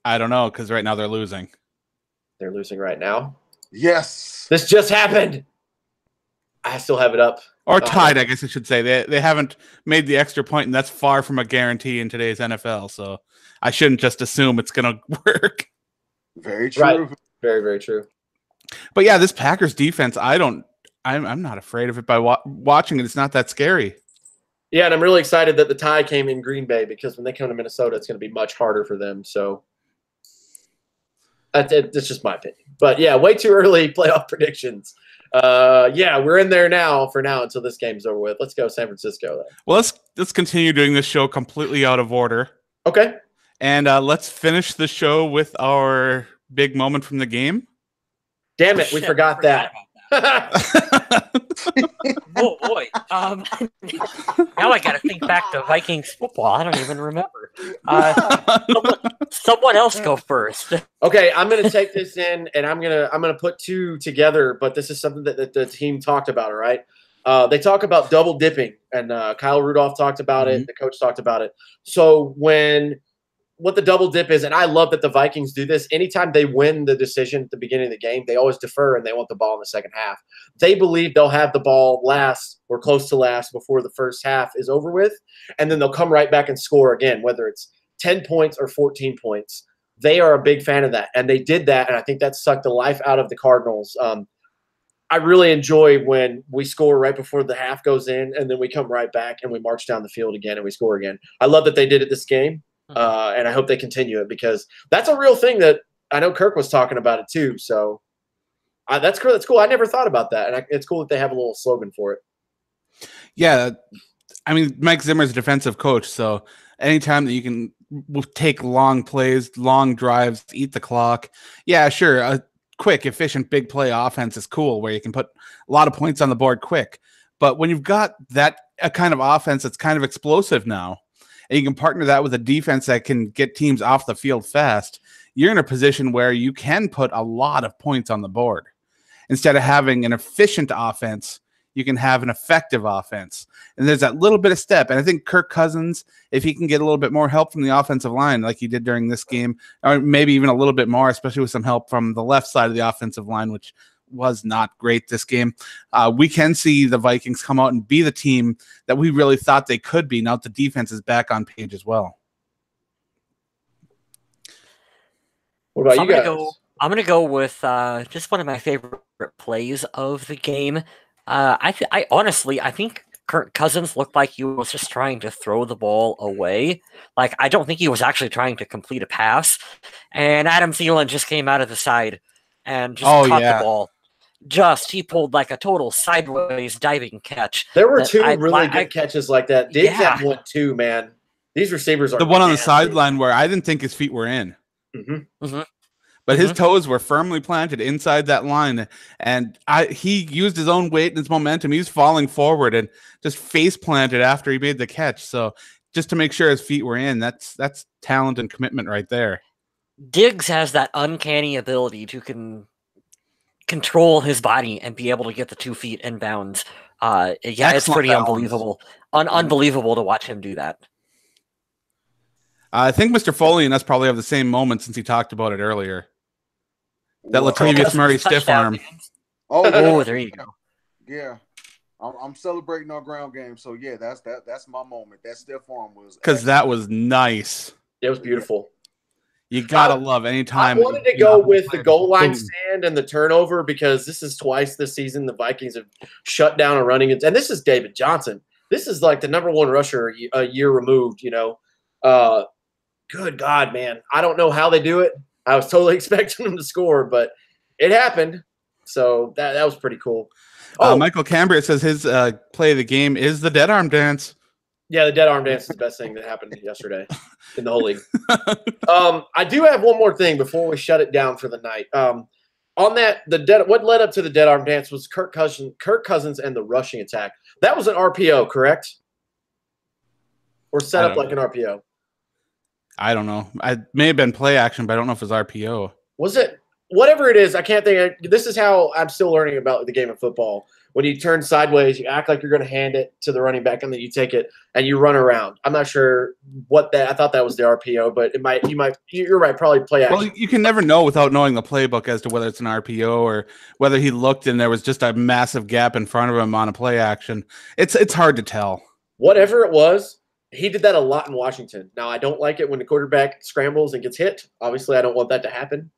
I don't know because right now they're losing. They're losing right now? Yes. This just happened. I still have it up. Or tied, I guess I should say. They haven't made the extra point, and that's far from a guarantee in today's NFL. So I shouldn't just assume it's going to work. Very true. Right. Very, very true. But yeah, this Packers defense, I'm not afraid of it by watching it. It's not that scary. Yeah, and I'm really excited that the tie came in Green Bay because when they come to Minnesota, it's going to be much harder for them. So that's just my opinion. But yeah, way too early playoff predictions. Yeah, we're in there now for now until this game's over with. Let's go San Francisco. Then. Well, let's continue doing this show completely out of order. Okay. And let's finish the show with our big moment from the game. Damn it, we forgot that. Oh boy! Now I got to think back to Vikings football. I don't even remember. Someone else go first. Okay, I'm gonna take this in, and I'm gonna put 2 together. But this is something that the team talked about. All right, they talk about double dipping, and Kyle Rudolph talked about it. The coach talked about it. So what the double dip is, and I love that the Vikings do this. Anytime they win the decision at the beginning of the game, they always defer and they want the ball in the second half. They believe they'll have the ball last or close to last before the first half is over with, and then they'll come right back and score again, whether it's 10 points or 14 points. They are a big fan of that, and they did that, and I think that sucked the life out of the Cardinals. I really enjoy when we score right before the half goes in, and then we come right back and we march down the field again and we score again. I love that they did it this game. And I hope they continue it because that's a real thing that I know Kirk was talking about it too. So that's cool. That's cool. I never thought about that. And it's cool that they have a little slogan for it. Yeah. I mean, Mike Zimmer's a defensive coach. So anytime that you can take long plays, long drives, eat the clock. Yeah, sure. A quick, efficient, big play offense is cool where you can put a lot of points on the board quick. But when you've got a kind of offense that's kind of explosive now, and you can partner that with a defense that can get teams off the field fast, you're in a position where you can put a lot of points on the board. Instead of having an efficient offense, you can have an effective offense. And there's that little bit of step. And I think Kirk Cousins, if he can get a little bit more help from the offensive line like he did during this game, or maybe even a little bit more, especially with some help from the left side of the offensive line, which was not great this game. We can see the Vikings come out and be the team that we really thought they could be. Now the defense is back on page as well. What about you guys? I'm going to go with just one of my favorite plays of the game. I honestly think Kirk Cousins looked like he was just trying to throw the ball away. Like, I don't think he was actually trying to complete a pass. And Adam Thielen just came out of the side and just caught the ball. He pulled like a total sideways diving catch. There were 2 really good catches like that. Diggs had one too, man. These receivers are the one on the sideline where I didn't think his feet were in. But his toes were firmly planted inside that line, and he used his own weight and his momentum. He was falling forward and just face planted after he made the catch. So just to make sure his feet were in. That's talent and commitment right there. Diggs has that uncanny ability to control his body and be able to get the 2 feet in bounds. It's pretty unbelievable. Unbelievable to watch him do that. I think Mr. Foley and us probably have the same moment since he talked about it earlier. That Latavius Murray stiff arm. Oh, there you go. Yeah. I'm celebrating our ground game, so yeah, that's my moment. That stiff arm was because that was nice. It was beautiful. You gotta love any time. I wanted to go with the goal line stand and the turnover because this is twice this season the Vikings have shut down a running, and this is David Johnson. This is like the #1 rusher a year removed. Good God, man! I don't know how they do it. I was totally expecting them to score, but it happened. So that was pretty cool. Michael Cambria says his play of the game is the dead arm dance. Yeah, the dead arm dance is the best thing that happened yesterday in the whole league. I do have one more thing before we shut it down for the night. On that, what led up to the dead arm dance was Kirk Cousins and the rushing attack. That was an RPO, correct? Or set up like an RPO? I don't know. I may have been play action, but I don't know if it was RPO. Was it? Whatever it is, I can't think. This is how I'm still learning about the game of football. When you turn sideways, you act like you're going to hand it to the running back, and then you take it and you run around. I'm not sure what that. I thought that was the RPO, but it might. You're right. Probably play action. Well, you can never know without knowing the playbook as to whether it's an RPO or whether he looked and there was just a massive gap in front of him on a play action. It's hard to tell. Whatever it was, he did that a lot in Washington. Now, I don't like it when the quarterback scrambles and gets hit. Obviously, I don't want that to happen.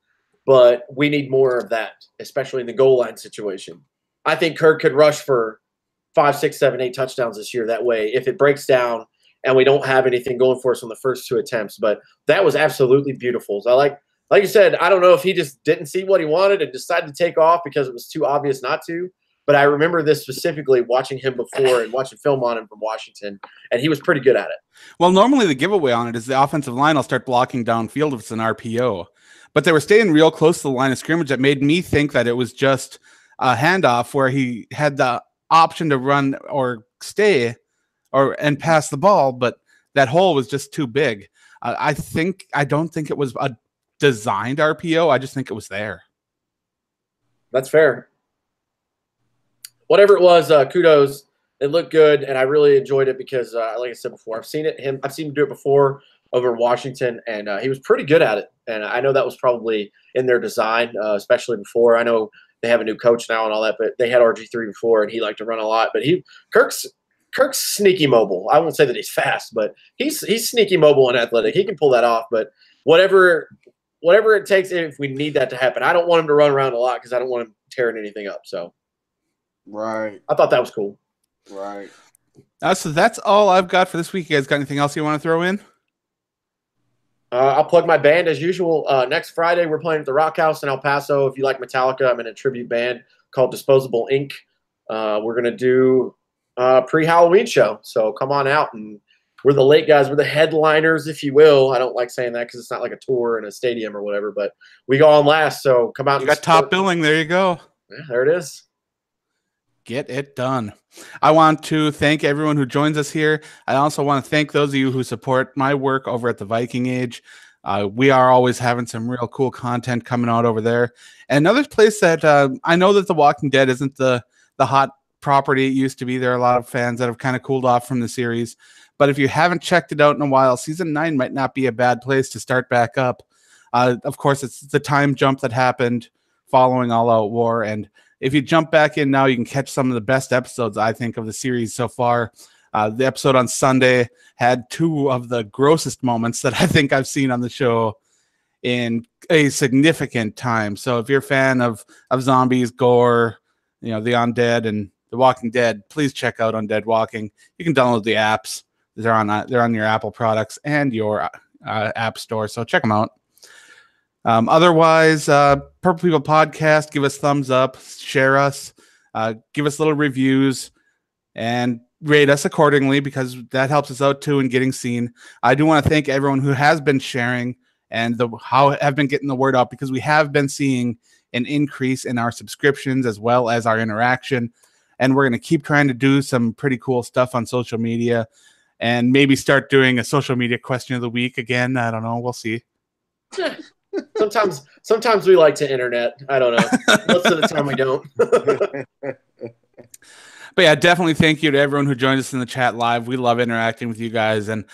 But we need more of that, especially in the goal line situation. I think Kirk could rush for 5, 6, 7, 8 touchdowns this year that way if it breaks down and we don't have anything going for us on the first 2 attempts. But that was absolutely beautiful. So like you said, I don't know if he just didn't see what he wanted and decided to take off because it was too obvious not to. But I remember this specifically watching him before and watching film on him from Washington, and he was pretty good at it. Well, normally the giveaway on it is the offensive line will start blocking downfield if it's an RPO. But they were staying real close to the line of scrimmage. That made me think that it was just a handoff where he had the option to run or stay and pass the ball, but that hole was just too big. I don't think it was a designed RPO. I just think it was there. That's fair. Whatever it was, kudos. It looked good, and I really enjoyed it because, like I said before, I've seen him do it before over Washington, and he was pretty good at it. And I know that was probably in their design, especially before. I know they have a new coach now and all that, but they had RG3 before, and he liked to run a lot. But Kirk's sneaky mobile. I won't say that he's fast, but he's sneaky mobile and athletic. He can pull that off. But whatever it takes, if we need that to happen, I don't want him to run around a lot because I don't want him tearing anything up. So, right, I thought that was cool. Right. So that's all I've got for this week. You guys got anything else you want to throw in? I'll plug my band as usual. Next Friday, we're playing at the Rock House in El Paso. If you like Metallica, I'm in a tribute band called Disposable Ink. We're going to do a pre-Halloween show. So come on out. And we're the late guys. We're the headliners, if you will. I don't like saying that because it's not like a tour in a stadium or whatever. But we go on last. So come out. You got top billing. There you go. Yeah, there it is. Get it done. I want to thank everyone who joins us here. I also want to thank those of you who support my work over at the Viking Age. We are always having some real cool content coming out over there. And another place that I know that The Walking Dead isn't the hot property it used to be. There are a lot of fans that have kind of cooled off from the series. But if you haven't checked it out in a while, Season 9 might not be a bad place to start back up. Of course, it's the time jump that happened following All Out War, and if you jump back in now, you can catch some of the best episodes, I think, of the series so far. The episode on Sunday had 2 of the grossest moments that I think I've seen on the show in a significant time. So if you're a fan of zombies, gore, the undead, and The Walking Dead, please check out Undead Walking. You can download the apps. They're on your Apple products and your app store, so check them out. Otherwise, Purple People Podcast, give us thumbs up, share us, give us little reviews, and rate us accordingly because that helps us out too in getting seen. I do want to thank everyone who has been sharing and have been getting the word out because we have been seeing an increase in our subscriptions as well as our interaction. And we're going to keep trying to do some pretty cool stuff on social media. and maybe start doing a social media question of the week again. I don't know. We'll see. Sometimes we like to internet. I don't know. Most of the time we don't. But yeah, definitely thank you to everyone who joined us in the chat live. We love interacting with you guys, and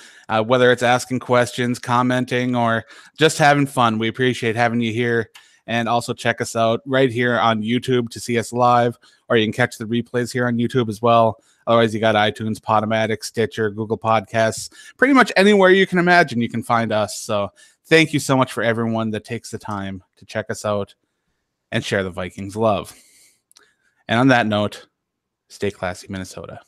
whether it's asking questions, commenting, or just having fun, we appreciate having you here. And also check us out right here on YouTube to see us live, or you can catch the replays here on YouTube as well. Otherwise, you got iTunes, PodOMatic, Stitcher, Google Podcasts, pretty much anywhere you can imagine you can find us. So thank you so much for everyone that takes the time to check us out and share the Vikings love. And on that note, stay classy, Minnesota.